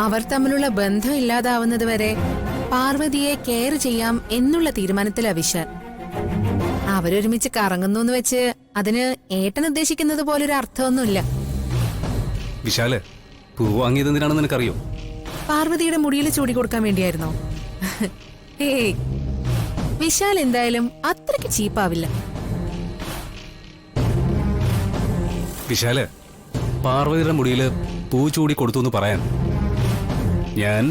Speaker 10: അവർ തമ്മിലുള്ള ബന്ധം ഇല്ലാതാവുന്നത് വരെ പാർവതിയെ കെയർ ചെയ്യാം എന്നുള്ള തീരുമാനത്തിലാ വിശാൽ. അവരൊരുമിച്ച് കറങ്ങുന്നു വെച്ച് അതിന് ഏട്ടൻ ഉദ്ദേശിക്കുന്നത് പോലൊരു അർത്ഥമൊന്നുമില്ല.
Speaker 3: വിശാല് പൂ വാങ്ങിയത് എന്തിനാണെന്ന് നിനക്കറിയോ?
Speaker 10: പാർവതിയുടെ മുടിയിൽ ചൂടി കൊടുക്കാൻ വേണ്ടിയായിരുന്നോ? ഏയ്, വിശാൽ എന്തായാലും അത്രയ്ക്ക് ചീപ്പാവില്ല.
Speaker 3: വിശാല് പാർവതിയുടെ മുടിയിൽ പൂ ചൂടി കൊടുത്തു എന്ന് പറയാൻ ഞാൻ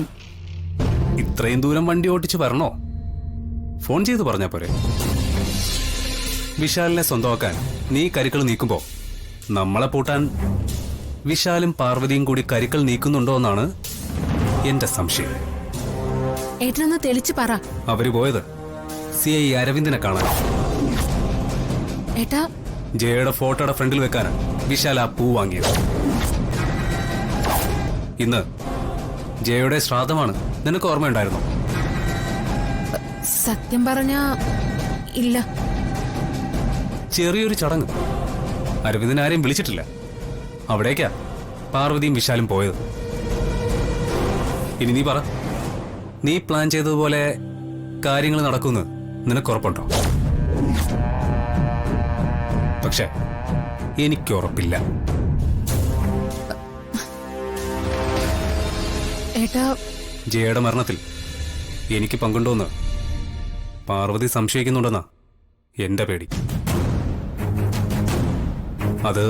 Speaker 3: ഇത്രയും ദൂരം വണ്ടി ഓട്ടിച്ച് വരണോ? ഫോൺ ചെയ്ത് പറഞ്ഞാ പോരെ? വിശാലിനെ സ്വന്തമാക്കാൻ നീ കരുക്കൾ നീക്കുമ്പോ നമ്മളെ പൂട്ടാൻ വിശാലും പാർവതിയും കൂടി കരുക്കൾ നീക്കുന്നുണ്ടോ എന്നാണ് എന്റെ സംശയം.
Speaker 10: ഏട്ടനൊന്ന് തെളിച്ചു പറ.
Speaker 3: അവര് പോയത് CI അരവിന്ദനെ കാണാൻ.
Speaker 10: ഏട്ടാ,
Speaker 12: ജയയുടെ ഫോട്ടോയുടെ ഫ്രണ്ടിൽ വെക്കാനാണ് വിശാൽ ആ പൂ വാങ്ങിയത്. ഇന്ന് ജയയുടെ ശ്രാദ്ധമാണ്. നിനക്ക് ഓർമ്മയുണ്ടായിരുന്നോ?
Speaker 10: സത്യം പറഞ്ഞാ ഇല്ല.
Speaker 12: ചെറിയൊരു ചടങ്ങ്. അരവിന്ദൻ ആരെയും വിളിച്ചിട്ടില്ല. അവിടേക്കാ പാർവതിയും വിശാലും പോയത്. ഇനി നീ പറ, നീ പ്ലാൻ ചെയ്തതുപോലെ കാര്യങ്ങൾ നടക്കുമെന്ന് നിനക്ക് ഉറപ്പുണ്ടോ? പക്ഷെ എനിക്ക് ഉറപ്പില്ല.
Speaker 10: ഏട്ടാ,
Speaker 12: ജയയുടെ മരണത്തിൽ എനിക്ക് പങ്കുണ്ടോന്ന് പാർവതി സംശയിക്കുന്നുണ്ടെന്നാ എന്റെ പേടി. അത്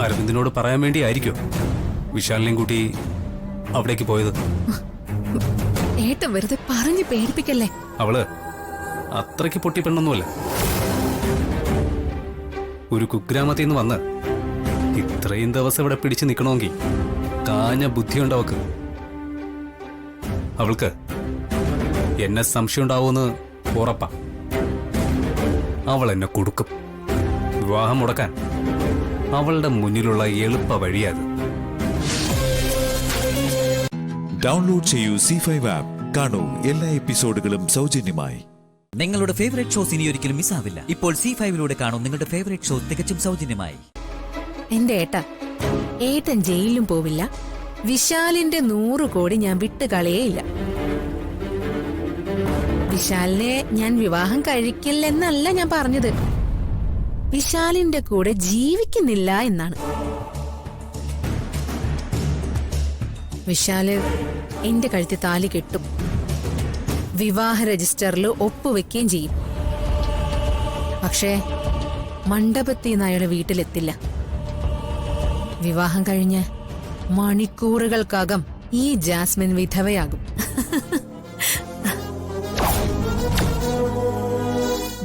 Speaker 12: അരവിന്ദിനോട് പറയാൻ വേണ്ടിയായിരിക്കും വിശാലിനെയും കൂട്ടി അവിടേക്ക് പോയത്.
Speaker 10: ഏട്ട വെറുതെ പറഞ്ഞ് പേടിപ്പിക്കല്ലേ.
Speaker 12: അവള് അത്രയ്ക്ക് പൊട്ടി പെണ്ണൊന്നുമല്ല. ഒരു കുഗ്രാമത്തിൽ നിന്ന് വന്ന് ഇത്രയും ദിവസം ഇവിടെ പിടിച്ചു നിൽക്കണമെങ്കിൽ കാഞ്ഞ ബുദ്ധിയുണ്ട് അവൾക്ക്. അവൾക്ക് എന്നെ സംശയം ഉണ്ടാവുമെന്ന് ഉറപ്പാ. അവൾ എന്നെ കൊടുക്കും. വിവാഹം മുടക്കാൻ അവളുടെ മുന്നിലുള്ള എളുപ്പ വഴിയത്.
Speaker 5: ഡൗൺലോഡ് ചെയ്യൂ C5 ആപ്പ്. കാണൂ എല്ലാ എപ്പിസോഡുകളും സൗജന്യമായി.
Speaker 1: നിങ്ങളുടെ ഫേവറേറ്റ് ഷോസ് ഇനി ഒരിക്കലും മിസ്സാവില്ല. ഇപ്പോൾ C5 കാണൂ നിങ്ങളുടെ ഫേവറേറ്റ് ഷോ തികച്ചും സൗജന്യമായി.
Speaker 10: എന്റെ ഏട്ടൻ ജയിലിലും പോവില്ല. വിശാലിന്റെ 100 കോടി ഞാൻ വിട്ടുകളയേയില്ല. വിശാലിനെ ഞാൻ വിവാഹം കഴിക്കില്ലെന്നല്ല ഞാൻ പറഞ്ഞത്. വിശാലിന്റെ കൂടെ ജീവിക്കുന്നില്ല എന്നാണ്. വിശാല് എന്റെ കഴുത്തിൽ താലി കെട്ടും. വിവാഹ രജിസ്റ്ററിൽ ഒപ്പുവെക്കുകയും ചെയ്യും. പക്ഷേ മണ്ഡപത്തിൽ നിന്ന് അയാളെ വീട്ടിലെത്തില്ല. വിവാഹം കഴിഞ്ഞ് മണിക്കൂറുകൾക്കകം ഈ ജാസ്മിൻ വിധവയാകും.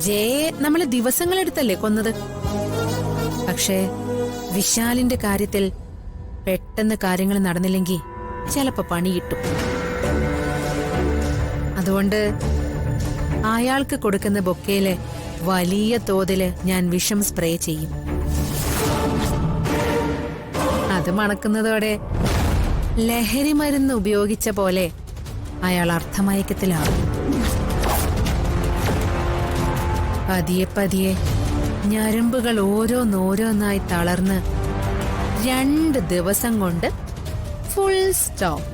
Speaker 10: ജയെ നമ്മള് ദിവസങ്ങളെടുത്തല്ലേ കൊന്നത്. പക്ഷേ വിശാലിന്റെ കാര്യത്തിൽ പെട്ടെന്ന് കാര്യങ്ങൾ നടന്നില്ലെങ്കിൽ ചിലപ്പോ പണി കിട്ടും. അതുകൊണ്ട് അയാൾക്ക് കൊടുക്കുന്ന ബൊക്കയില് വലിയ തോതില് ഞാൻ വിഷം സ്പ്രേ ചെയ്യും. അത് മണക്കുന്നതോടെ ലഹരി മരുന്ന് ഉപയോഗിച്ച പോലെ അയാൾ അർത്ഥമയക്കത്തിലാവും. പതിയെ പതിയെ ഞരമ്പുകൾ ഓരോന്നോരോന്നായി തളർന്ന് 2 ദിവസം കൊണ്ട് ഫുൾ സ്റ്റോപ്പ്.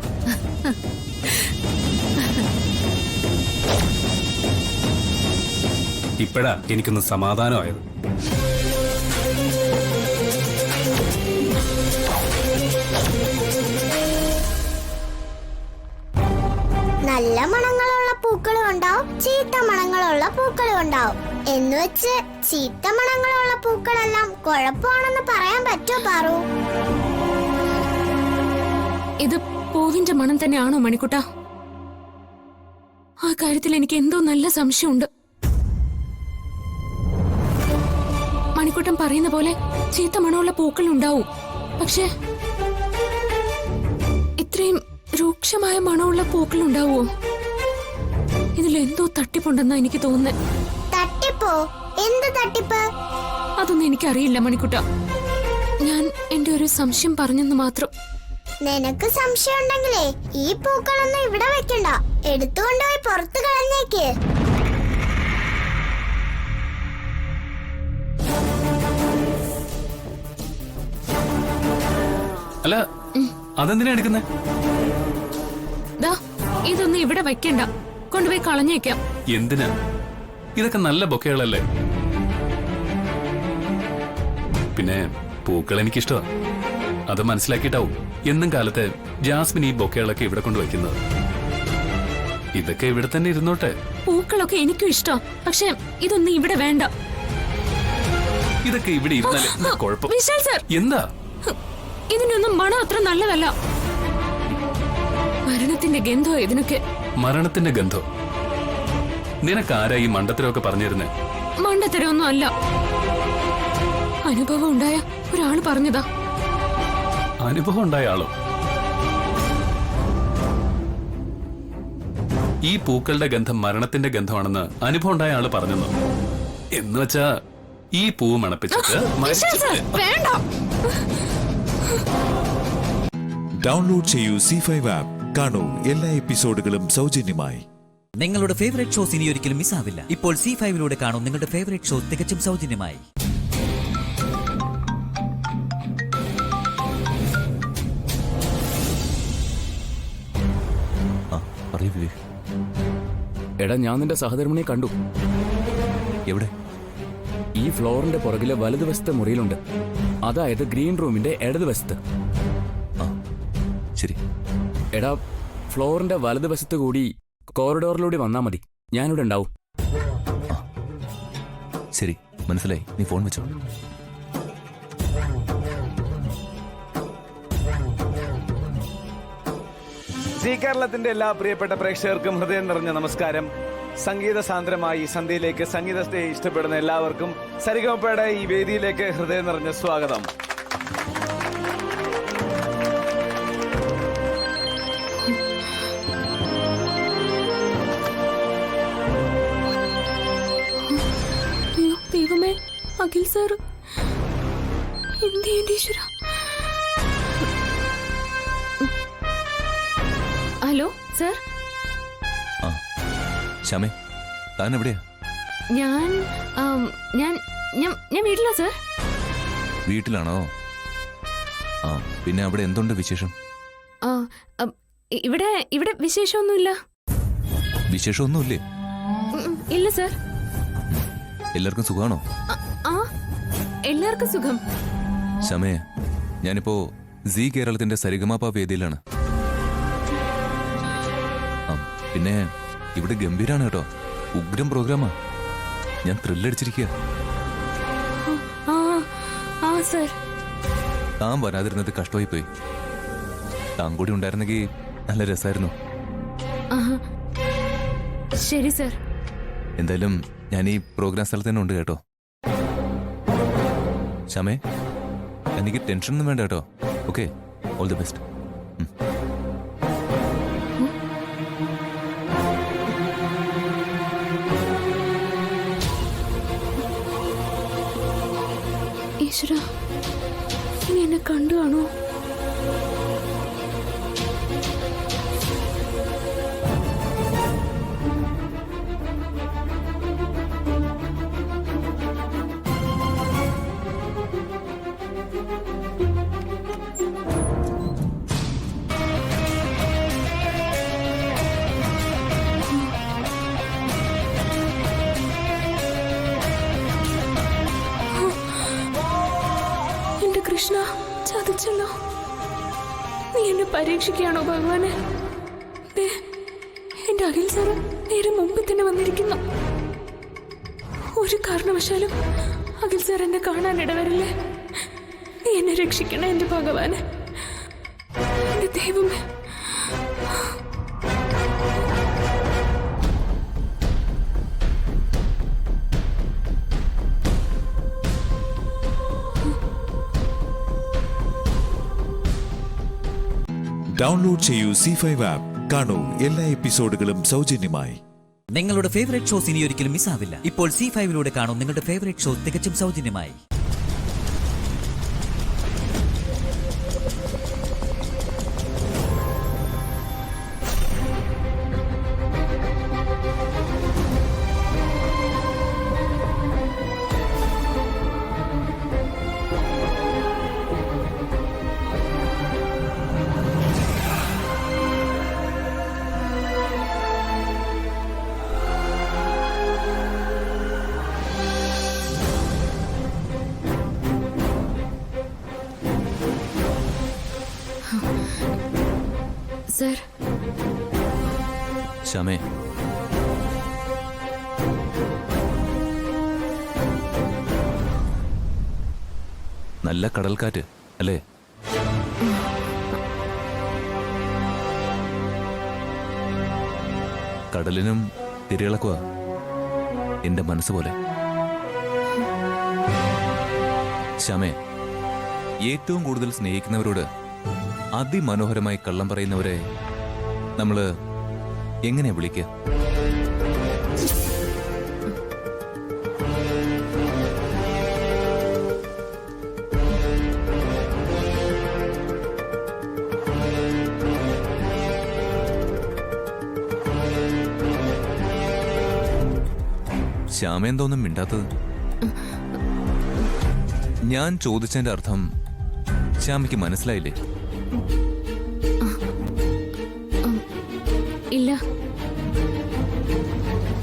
Speaker 12: ഇപ്പോഴാ എനിക്കൊന്ന് സമാധാനമായത്.
Speaker 13: നല്ല മണങ്ങളുള്ള പൂക്കളും ഉണ്ടാവും, ചീത്ത മണങ്ങളുള്ള പൂക്കളും ഉണ്ടാവും. എന്നുവെച്ച് ചീത്ത മണങ്ങളുള്ള പൂക്കളെല്ലാം കുഴപ്പമാണെന്ന് പറയാൻ പറ്റുമോ പാറു?
Speaker 4: ഇത് പൂവിന്റെ മണം തന്നെയാണോ മണിക്കുട്ട? ആ കാര്യത്തിൽ എനിക്ക് എന്തോ നല്ല സംശയമുണ്ട്. മണിക്കുട്ടൻ പറയുന്ന പോലെ ചീത്ത മണമുള്ള പൂക്കൾ ഉണ്ടാവും. പക്ഷെ ഇത്രയും രൂക്ഷമായ മണമുള്ള പൂക്കൾ ഉണ്ടാവുമോ? ഇതിലെന്തോ തട്ടിപ്പുണ്ടെന്നാ എനിക്ക് തോന്നുന്നത്.
Speaker 13: തട്ടിപ്പോ? എന്ത് തട്ടിപ്പ്?
Speaker 4: അതൊന്നും എനിക്കറിയില്ല മണിക്കുട്ട. ഞാൻ എന്റെ ഒരു സംശയം പറഞ്ഞെന്ന് മാത്രം.
Speaker 13: നിനക്ക് സംശയം ഉണ്ടെങ്കിലേ ഈ പൂക്കളൊന്നും ഇവിടെ വെക്കണ്ട, എടുത്തുകൊണ്ടുപോയി പുറത്ത് കളഞ്ഞേക്ക്.
Speaker 12: അല്ല, അതെന്തിനാ എടുക്കുന്നേ?
Speaker 4: ഇതൊന്നും ഇവിടെ വെക്കണ്ട, കൊണ്ടുപോയി കളഞ്ഞേക്കാം.
Speaker 9: എന്തിനാ? ഇതൊക്കെ നല്ല ബൊക്കകളല്ലേ. പിന്നെ പൂക്കൾ എനിക്കിഷ്ടമാണ്. അത് മനസ്സിലാക്കിയിട്ടാവും എന്നും കാലത്ത് ജാസ്മിൻ ഈ ബൊക്കകളൊക്കെ ഇവിടെ കൊണ്ടുവയ്ക്കുന്നത്. ഇതൊക്കെ ഇവിടെ തന്നെ ഇരുന്നോട്ടെ.
Speaker 4: പൂക്കളൊക്കെ എനിക്കും ഇഷ്ടം, പക്ഷെ ഇതൊന്നും ഇവിടെ വേണ്ട.
Speaker 9: ഇതൊക്കെ ഇവിടെ ഇരുന്നാലേ കുഴപ്പം.
Speaker 4: വിശാൽ സർ,
Speaker 9: എന്താ?
Speaker 4: ഇതിനൊന്നും മണം അത്ര നല്ലതല്ല. മരണത്തിന്റെ ഗന്ധോ ഇതിനൊക്കെ.
Speaker 9: മരണത്തിന്റെ ഗന്ധം? നിനക്കാരാ ഈ മണ്ടത്തരമൊക്കെ പറഞ്ഞിരുന്നേ?
Speaker 4: മണ്ടത്തരമൊന്നും അല്ല, അനുഭവം ഉണ്ടായ ഒരാള് പറഞ്ഞതാ.
Speaker 9: അനുഭവം ഉണ്ടായ ആളോ? ഈ പൂക്കളുടെ ഗന്ധം മരണത്തിന്റെ ഗന്ധമാണെന്ന് അനുഭവം ഉണ്ടായ ആള് പറഞ്ഞെന്നോ? എന്നുവെച്ചാ ഈ പൂവ് മണപ്പിച്ചിട്ട്
Speaker 10: വേണ്ട.
Speaker 5: ഡൗൺലോഡ് ചെയ്യൂ C5 ആപ്പ്. കാണൂ എല്ലാ എപ്പിസോഡുകളും സൗജന്യമായി.
Speaker 1: നിങ്ങളുടെ ഫേവറേറ്റ് ഷോസ് ഇനി ഒരിക്കലും മിസ്സാവില്ല. ഇപ്പോൾ C5ലൂടെ കാണും നിങ്ങളുടെ ഫേവറേറ്റ് ഷോ തികച്ചും സൗജന്യമായി.
Speaker 12: എടാ, ഞാൻ നിന്റെ സഹധർമ്മിണിയെ കണ്ടു.
Speaker 11: എവിടെ?
Speaker 12: ഈ ഫ്ലോറിന്റെ പുറകിലെ വലതുവശത്തെ മുറിയിലുണ്ട്. അതായത് ഗ്രീൻ റൂമിന്റെ ഇടതുവശത്ത്.
Speaker 11: ശരി.
Speaker 12: എടാ, ഫ്ലോറിന്റെ വലതുവശത്ത് കൂടി കോറിഡോറിലൂടെ വന്നാ മതി. ഞാനിവിടെ ഉണ്ടാവും.
Speaker 11: ശരി, മനസ്സിലായി. നീ ഫോൺ വെച്ചോ.
Speaker 14: സി കേരളത്തിന്റെ എല്ലാ പ്രിയപ്പെട്ട പ്രേക്ഷകർക്കും ഹൃദയം നിറഞ്ഞ നമസ്കാരം. സംഗീത സാന്ദ്രമായി സന്ധ്യയിലേക്ക് സംഗീതത്തെ ഇഷ്ടപ്പെടുന്ന എല്ലാവർക്കും സരിഗമപ്പയുടെ ഈ വേദിയിലേക്ക് ഹൃദയം നിറഞ്ഞ സ്വാഗതം.
Speaker 10: ദൈവമേ, അഖിൽ സാർ ഈശ്വര. Hello sir.
Speaker 11: ശ്യാമേ, താൻ എവിടെയാ?
Speaker 10: ഞാൻ വീട്ടിലാ സാർ.
Speaker 11: വീട്ടിലാണോ? ആ, പിന്നെ അവിടെ എന്തുണ്ട് വിശേഷം?
Speaker 10: ഇവിടെ വിശേഷമൊന്നുമില്ല.
Speaker 11: വിശേഷമൊന്നുമില്ലേ?
Speaker 10: ഇല്ല സാർ.
Speaker 11: എല്ലാവർക്കും സുഖമാണോ?
Speaker 10: എല്ലാവർക്കും സുഖം.
Speaker 11: ശ്യാമേ, ഞാനിപ്പോ സി കേരളത്തിന്റെ സരിഗമപ വേദിയിലാണ്. പിന്നെ ഇവിടെ ഗംഭീരാണ് കേട്ടോ. ഉഗ്രം പ്രോഗ്രാമാ. ഞാൻ ത്രില്ലടിച്ചിരിക്കുക. താൻ വരാതിരുന്നത് കഷ്ടമായി പോയി. താൻ കൂടി ഉണ്ടായിരുന്നെങ്കിൽ നല്ല രസമായിരുന്നു.
Speaker 10: ശരി സർ.
Speaker 11: എന്തായാലും ഞാൻ ഈ പ്രോഗ്രാം സ്ഥലത്ത് തന്നെ ഉണ്ട് കേട്ടോ. ശ്യാമേ, എനിക്ക് ടെൻഷനൊന്നും വേണ്ട കേട്ടോ. Okay, all the best.
Speaker 10: ഈശ്വര, ഇനി എന്നെ കണ്ടു കാണോ? കൃഷ്ണ, ചതിച്ചല്ലോ. നീ എന്നെ പരീക്ഷിക്കുകയാണോ ഭഗവാനെ? എന്റെ അഖിൽ സാറ് നേരെ മുമ്പിൽ തന്നെ വന്നിരിക്കുന്നു. ഒരു കാരണവശാലും അഖിൽ സാർ എന്നെ കാണാൻ ഇടവരില്ലേ. നീ എന്നെ രക്ഷിക്കണേ എന്റെ ഭഗവാനെ, എന്റെ ദൈവമേ.
Speaker 5: ഡൗൺലോഡ് ചെയ്യൂ C5 ആപ്പ്. കാണൂ എല്ലാ എപ്പിസോഡുകളും സൗജന്യമായി.
Speaker 1: നിങ്ങളുടെ ഫേവറേറ്റ് ഷോസ് ഇനി ഒരിക്കലും മിസ്സാവില്ല. ഇപ്പോൾ C5ലൂടെ കാണും നിങ്ങളുടെ ഫേവറേറ്റ് ഷോ തികച്ചും സൗജന്യമായി.
Speaker 10: സർ.
Speaker 11: ശ്യാമേ, നല്ല കടൽക്കാറ്റ് അല്ലേ? കടലിനും തിരയിളക്കുക എന്റെ മനസ്സ് പോലെ. ശ്യാമേ, ഏറ്റവും കൂടുതൽ സ്നേഹിക്കുന്നവരോട് അതിമനോഹരമായി കള്ളം പറയുന്നവരെ നമ്മള് എങ്ങനെയാ വിളിക്കുക? ശ്യാമ എന്തോന്നും മിണ്ടാത്തത്? ഞാൻ ചോദിച്ചതിന്റെ അർത്ഥം ശ്യാമയ്ക്ക് മനസ്സിലായില്ലേ?
Speaker 7: ഇല്ല.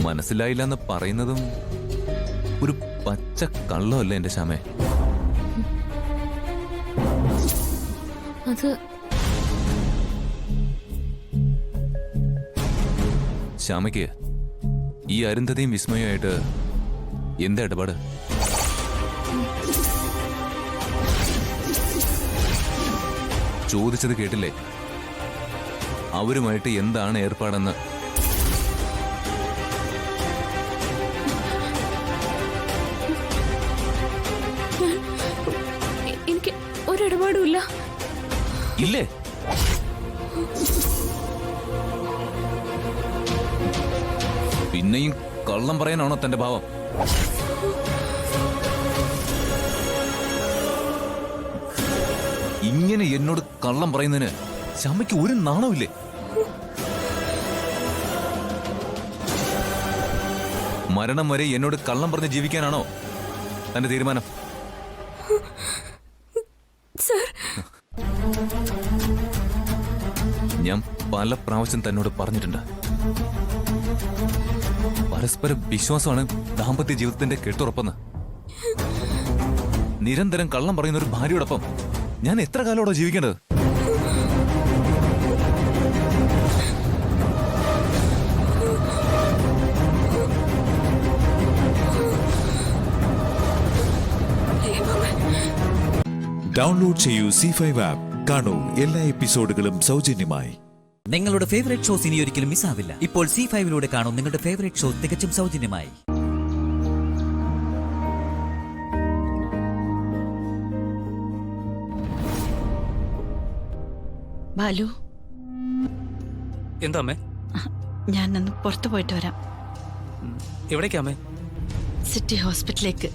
Speaker 11: മനസ്സിലായില്ല എന്ന് പറയുന്നതും ഒരു പച്ച കള്ളമല്ലേ എന്റെ ശ്യാമേ?
Speaker 7: അത്
Speaker 11: ശ്യാമയ്ക്ക് ഈ അരുന്ധതിയും വിസ്മയമായിട്ട് എന്താ ഇടപാട്? ചോദിച്ചത് കേട്ടില്ലേ? അവരുമായിട്ട് എന്താണ് ഏർപ്പാടെന്ന്?
Speaker 7: എനിക്ക് ഒരിടപാടുമില്ല.
Speaker 11: ഇല്ലേ? പിന്നെയും കള്ളം പറയാനാണോ തന്റെ ഭാവം? ഇങ്ങനെ എന്നോട് കള്ളം പറയുന്നതിന് ശ്യാമയ്ക്ക് ഒരു നാണമില്ലേ? മരണം വരെ എന്നോട് കള്ളം പറഞ്ഞ് ജീവിക്കാനാണോ തന്റെ തീരുമാനം? ഞാൻ പല പ്രാവശ്യം തന്നോട് പറഞ്ഞിട്ടുണ്ട്, പരസ്പര വിശ്വാസമാണ് ദാമ്പത്യ ജീവിതത്തിന്റെ കെട്ടുറപ്പെന്ന്. നിരന്തരം കള്ളം പറയുന്ന ഒരു ഭാര്യയോടൊപ്പം ഞാൻ എത്ര കാലോടെ ജീവിക്കേണ്ടത്?
Speaker 5: ഡൗൺലോഡ് ചെയ്യൂ C5 ആപ്പ്. കാണൂ എല്ലാ എപ്പിസോഡുകളും സൗജന്യമായി.
Speaker 1: നിങ്ങളുടെ ഫേവറേറ്റ് ഷോസ് ഇനി ഒരിക്കലും മിസ്സാവില്ല. ഇപ്പോൾ C5 കാണും നിങ്ങളുടെ ഫേവറേറ്റ് ഷോ തികച്ചും സൗജന്യമായി.
Speaker 15: ബാലു,
Speaker 12: എന്താ അമ്മേ?
Speaker 15: ഞാനൊന്ന് പുറത്തു പോയിട്ട് വരാം.
Speaker 12: എവിടേക്കാ അമ്മേ?
Speaker 15: സിറ്റി ഹോസ്പിറ്റലിലേക്ക്.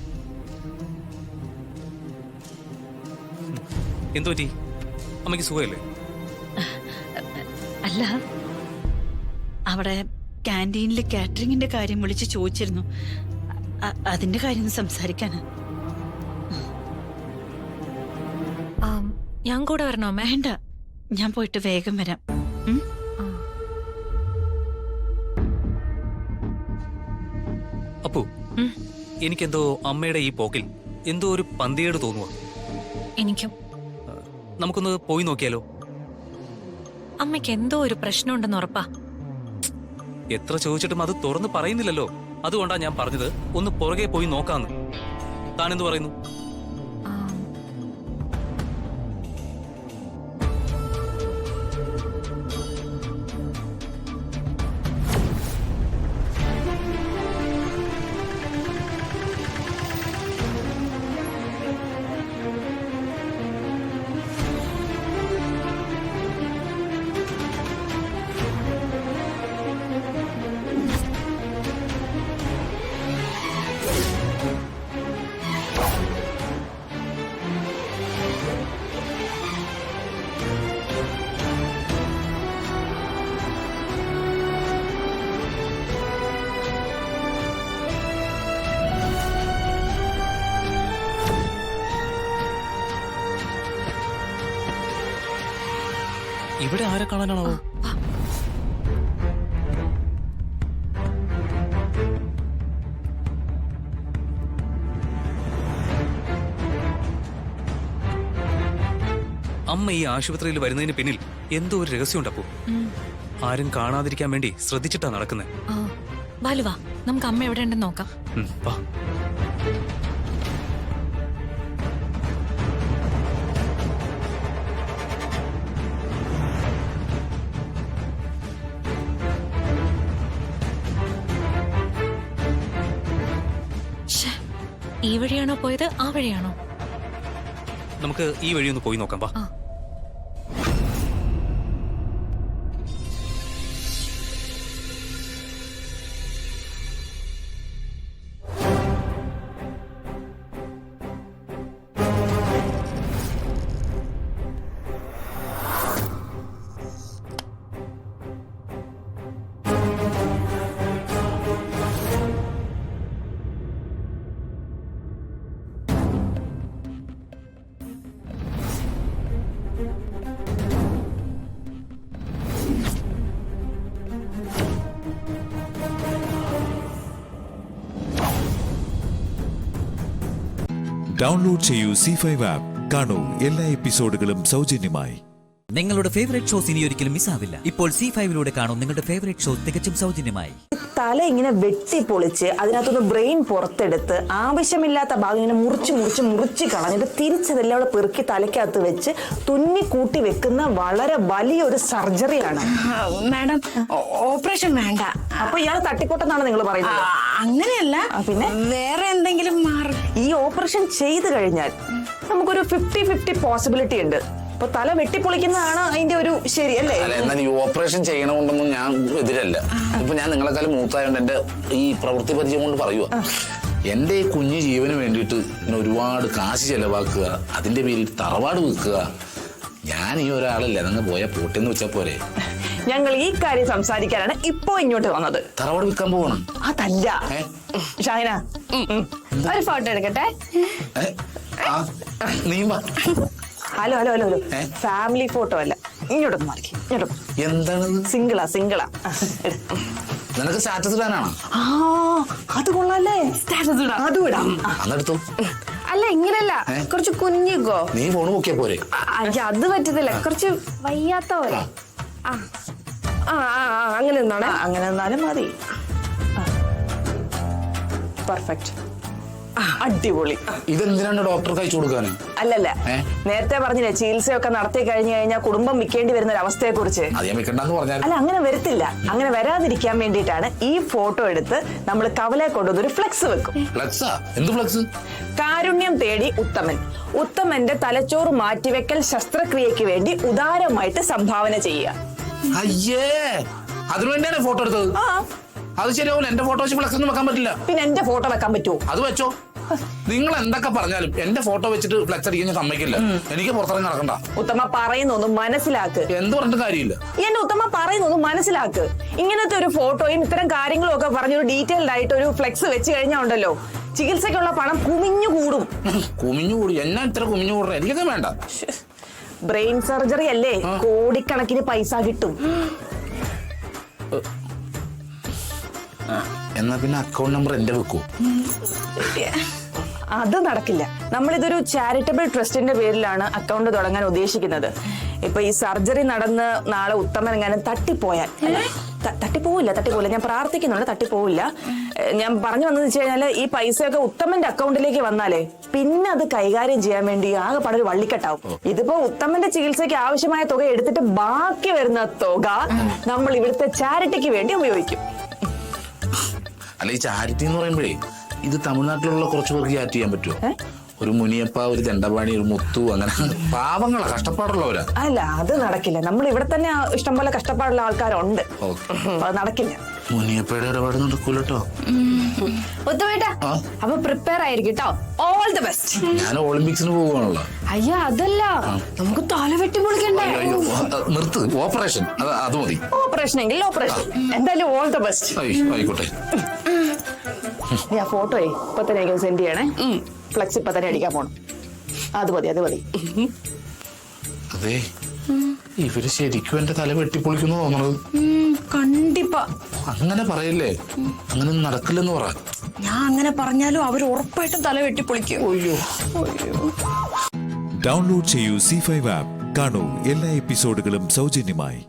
Speaker 12: എന്തു പറ്റി? അമ്മയ്ക്ക് സുഖമല്ലേ?
Speaker 15: അല്ല, അവിടെ ക്യാൻറ്റീനിൽ കാറ്ററിംഗിന്റെ കാര്യം വിളിച്ച് ചോദിച്ചിരുന്നു. അതിന്റെ കാര്യം സംസാരിക്കാന്.
Speaker 4: ഞാൻ കൂടെ വരണോ?
Speaker 15: വേണ്ട, ഞാൻ പോയിട്ട് വേഗം വരാം.
Speaker 12: അപ്പു, എനിക്കെന്തോ അമ്മയുടെ ഈ പോക്കിൽ എന്തോ ഒരു പന്തികേട് തോന്നുക.
Speaker 4: എനിക്കും.
Speaker 12: നമുക്കൊന്ന് പോയി നോക്കിയാലോ?
Speaker 4: അമ്മയ്ക്ക് എന്തോ ഒരു പ്രശ്നമുണ്ടെന്ന് ഉറപ്പാ.
Speaker 12: എത്ര ചോദിച്ചിട്ടും അത് തുറന്ന് പറയുന്നില്ലല്ലോ. അതുകൊണ്ടാ ഞാൻ പറഞ്ഞത് ഒന്ന് പുറകെ പോയി നോക്കാന്ന്. താനെന്ത് പറയുന്നു? ഇവിടെ ആരെ കാണാനാണോ? അമ്മ ഈ ആശുപത്രിയിൽ വരുന്നതിന് പിന്നിൽ എന്തോ ഒരു രഹസ്യമുണ്ടപ്പോ. ആരും കാണാതിരിക്കാൻ വേണ്ടി ശ്രദ്ധിച്ചിട്ടാ നടക്കുന്നത്.
Speaker 4: ബാലുവാ, നമുക്ക് അമ്മ എവിടെ ഉണ്ടെന്ന് നോക്കാം.
Speaker 12: വാ.
Speaker 4: ഈ വഴിയാണോ പോയത്, ആ വഴിയാണോ?
Speaker 12: നമുക്ക് ഈ വഴി ഒന്ന് പോയി നോക്കാം. വാ.
Speaker 5: ഡൗൺലോഡ് ചെയ്യൂ C5 ആപ്പ്. കാണൂ എല്ലാ എപ്പിസോഡുകളും സൗജന്യമായി.
Speaker 1: നിങ്ങളുടെ ഫേവറേറ്റ് ഷോസ് ഇനി ഒരിക്കലും മിസ്സാവില്ല. ഇപ്പോൾ C5ലൂടെ കാണും നിങ്ങളുടെ ഫേവറേറ്റ് ഷോ തികച്ചും സൗജന്യമായി.
Speaker 16: തല ഇങ്ങനെ വെട്ടി പൊളിച്ച് അതിനകത്തുനിന്ന് ബ്രെയിൻ പുറത്തെടുത്ത് ആവശ്യമില്ലാത്ത ഭാഗം ഇങ്ങനെ മുറിച്ച് കളഞ്ഞിട്ട് തിരിച്ചതെല്ലാം അവിടെ പെറുക്കി തലയ്ക്കകത്ത് വെച്ച് തുന്നി കൂട്ടി വെക്കുന്ന വളരെ വലിയൊരു സർജറിയാണ്.
Speaker 17: മാഡം ഓപ്പറേഷൻ വേണ്ട.
Speaker 16: അപ്പൊ ഇയാൾ തട്ടിക്കൂട്ടെന്നാണ് നിങ്ങൾ പറയുന്നത്?
Speaker 17: അങ്ങനെയല്ല, പിന്നെ വേറെ എന്തെങ്കിലും മാറും.
Speaker 16: ഈ ഓപ്പറേഷൻ ചെയ്തു കഴിഞ്ഞാൽ നമുക്കൊരു 50-50 പോസിബിലിറ്റി ഉണ്ട്. അപ്പൊ തല വെട്ടിപ്പൊളിക്കുന്നതാണ് അതിന്റെ ഒരു ശരി അല്ലേ?
Speaker 18: എന്നാൽ ഈ ഓപ്പറേഷൻ ചെയ്യണകൊണ്ടൊന്നും ഞാൻ എതിരല്ല. ഇപ്പൊ ഞാൻ നിങ്ങളെക്കാളും മൂത്തായോണ്ട് എന്റെ ഈ പ്രവൃത്തി പരിചയം കൊണ്ട് പറയുക, എന്റെ ഈ കുഞ്ഞു ജീവന് വേണ്ടിയിട്ട് ഇങ്ങനെ ഒരുപാട് കാശ് ചെലവാക്കുക, അതിന്റെ പേരിൽ തറവാട് വെക്കുക. ഞാൻ ഈ ഒരാളല്ലേ, അതങ്ങ് പോയാൽ പോട്ടെന്ന് വെച്ചാ പോരെ.
Speaker 16: ഞങ്ങൾ ഈ കാര്യം സംസാരിക്കാനാണ് ഇപ്പോ ഇങ്ങോട്ട് വന്നത്.
Speaker 18: തറവാട് വിൽക്കാൻ പോകണം.
Speaker 16: അതല്ല ഷാഹിന,
Speaker 17: ഒരു ഫോട്ടോ എടുക്കട്ടെ.
Speaker 18: നീ
Speaker 16: ഹലോ ഫാമിലി ഫോട്ടോ അല്ല, ഇങ്ങോട്ടൊന്ന് മാറി.
Speaker 18: എന്താണ്?
Speaker 16: സിംഗിളാ.
Speaker 18: നിനക്ക് സ്റ്റാറ്റസ് ഇടാനാണോ?
Speaker 16: അത് കൊള്ളാല്ലേ, സ്റ്റാറ്റസ് ഇടാം. അതും ഇടാം.
Speaker 18: അന്നെടുത്തു.
Speaker 17: അല്ല ഇങ്ങനല്ല, കുറച്ച് കുഞ്ഞിക്കോ.
Speaker 18: നീ ഫോണ് നോക്കിയാ പോരെ?
Speaker 17: അത് പറ്റത്തില്ല, കുറച്ച് വയ്യാത്ത പോലെ. അങ്ങനെ നിന്നാണ്.
Speaker 16: അങ്ങനെ നിന്നാലും മതി. പെർഫെക്റ്റ്, അടിപൊളി.
Speaker 18: ഇതെന്തിനാണ് ഡോക്ടർക്ക് അയച്ചു കൊടുക്കാന്?
Speaker 16: അല്ലല്ല, നേരത്തെ പറഞ്ഞില്ലേ ചികിത്സയൊക്കെ നടത്തി കഴിഞ്ഞു കഴിഞ്ഞാൽ കുടുംബം വിൽക്കേണ്ടി വരുന്ന ഒരു അവസ്ഥയെ കുറിച്ച്. അല്ല, അങ്ങനെ വരത്തില്ല. അങ്ങനെ വരാതിരിക്കാൻ വേണ്ടിയിട്ടാണ് ഈ ഫോട്ടോ എടുത്ത് നമ്മൾ കവലെ കൊണ്ടുവന്നൊരു ഫ്ലെക്സ് വെക്കും.
Speaker 18: എന്ത് ഫ്ലെക്സ്?
Speaker 16: കാരുണ്യം തേടി ഉത്തമൻ. ഉത്തമന്റെ തലച്ചോറ് മാറ്റിവെക്കൽ ശസ്ത്രക്രിയക്ക് വേണ്ടി ഉദാരമായിട്ട് സംഭാവന ചെയ്യുക.
Speaker 18: അയ്യേ, അതിനുവേണ്ടിയാണ് ഫോട്ടോ എടുത്തത്? അത് ശരിയാവില്ല. എന്റെ ഫോട്ടോ വെച്ച് ഫ്ലെക്സ് ഒന്നും വെക്കാൻ പറ്റില്ല.
Speaker 16: പിന്നെ എന്റെ ഫോട്ടോ വെക്കാൻ പറ്റുമോ?
Speaker 18: അത് വെച്ചോ. നിങ്ങൾ എന്തൊക്കെ പറഞ്ഞാലും എന്റെ ഫോട്ടോ വെച്ചിട്ട് ഫ്ലെക്സ് അടിക്കാൻ ഞാൻ സമ്മതിക്കില്ല. എനിക്ക് പുറത്തിറങ്ങി നടക്കണ്ട.
Speaker 16: ഉത്തമ പറയുന്നൊന്നും മനസ്സിലാക്ക്.
Speaker 18: എന്ത് പറഞ്ഞിട്ട് കാര്യമില്ല.
Speaker 16: എന്റെ ഉത്തമ പറയുന്നൊന്നും മനസ്സിലാക്ക്. ഇങ്ങനത്തെ ഒരു ഫോട്ടോയും ഇത്തരം കാര്യങ്ങളും ഒക്കെ പറഞ്ഞൊരു ഡീറ്റെയിൽഡ് ആയിട്ട് ഒരു ഫ്ലെക്സ് വെച്ച് കഴിഞ്ഞാൽ ഉണ്ടല്ലോ, ചികിത്സയ്ക്കുള്ള പണം കുമിഞ്ഞുകൂടും.
Speaker 18: കുമിഞ്ഞുകൂടി? എന്നാ ഇത്ര കുമിഞ്ഞുകൂടണം? എനിക്കത് വേണ്ട.
Speaker 16: ബ്രെയിൻ സർജറി അല്ലേ, കോടിക്കണക്കിന് പൈസ കിട്ടും.
Speaker 18: എന്നാ പിന്നെ അക്കൗണ്ട് നമ്പർ എന്റെ വെക്കൂ.
Speaker 16: അത് നടക്കില്ല. നമ്മളിതൊരു ചാരിറ്റബിൾ ട്രസ്റ്റിന്റെ പേരിലാണ് അക്കൗണ്ട് തുടങ്ങാൻ ഉദ്ദേശിക്കുന്നത്. ഇപ്പൊ ഈ സർജറി നടന്ന് നാളെ ഉത്തമൻ എങ്ങാനും തട്ടിപ്പോയാൽ, തട്ടിപ്പോവില്ല, ഞാൻ പ്രാർത്ഥിക്കുന്നുണ്ട്, തട്ടിപ്പോവില്ല. ഞാൻ പറഞ്ഞു വന്നതെന്ന് വെച്ച് കഴിഞ്ഞാല് ഈ പൈസയൊക്കെ ഉത്തമന്റെ അക്കൗണ്ടിലേക്ക് വന്നാലേ പിന്നെ അത് കൈകാര്യം ചെയ്യാൻ വേണ്ടി ആകെ പടൊരു വള്ളിക്കെട്ടാവും. ഇതിപ്പോ ഉത്തമന്റെ ചികിത്സയ്ക്ക് ആവശ്യമായ തുക എടുത്തിട്ട് ബാക്കി വരുന്ന തുക നമ്മൾ ഇവിടുത്തെ ചാരിറ്റിക്ക് വേണ്ടി ഉപയോഗിക്കും.
Speaker 18: അല്ല, ഈ ചാരിറ്റി എന്ന് പറയുമ്പോഴേ ഇത് തമിഴ്നാട്ടിലുള്ള കുറച്ച് പേർക്ക് ചാരിറ്റി ചെയ്യാൻ പറ്റുമോ? ഒരു മുനിയപ്പ, ഒരു ദണ്ഡപാണി, ഒരു മുത്തു, അങ്ങനെ പാവങ്ങളാ, കഷ്ടപ്പാടുള്ളവരാ.
Speaker 16: അല്ല, അത് നടക്കില്ല. നമ്മൾ ഇവിടെ തന്നെ ഇഷ്ടംപോലെ കഷ്ടപ്പാടുള്ള ആൾക്കാരുണ്ട്. അത് നടക്കില്ല.
Speaker 18: മുനിയപ്പയുടെ ഇടപാട് നടക്കൂലോ.
Speaker 17: അപ്പൊ പ്രിപ്പയർ ആയിരിക്കും കേട്ടോ. All the best.
Speaker 18: ഞാൻ ഒളിമ്പിക്സിന് പോവുകയാണല്ലോ.
Speaker 17: അയ്യോ അതല്ല, നമുക്ക് തല വെട്ടി പൊളിക്കണ്ടേ?
Speaker 18: നിർത്ത്. ഓപ്പറേഷൻ അത് മതി.
Speaker 16: ഓപ്പറേഷൻ എങ്കിൽ ഓപ്പറേഷൻ. എന്തായാലും ഓൾ ദി ബെസ്റ്റ്.
Speaker 18: ആയിക്കോട്ടെ.
Speaker 16: ഞാൻ ഫോട്ടോ ഇപ്പൊ തന്നെ എനിക്ക് സെൻഡ് ചെയ്യണേ. ഫ്ലെക്സ് ഇപ്പൊ തന്നെ അടിക്കാൻ പോണം. അത് മതി.
Speaker 18: അതെ, ഇവര് ശരിക്കും എന്റെ തല വെട്ടിപ്പൊളിക്കുന്നു തോന്നുന്നത്.
Speaker 17: കണ്ടിപ്പാ.
Speaker 18: അങ്ങനെ പറയല്ലേ, അങ്ങനെ നടക്കില്ലെന്ന് പറ.
Speaker 17: ഞാൻ അങ്ങനെ പറഞ്ഞാലും അവർ ഉറപ്പായിട്ടും തല വെട്ടിപ്പൊളിക്കും.
Speaker 5: ഡൗൺലോഡ് ചെയ്യൂ C5 ആപ്പ്. കാണൂ എല്ലാ എപ്പിസോഡുകളും സൗജന്യമായി.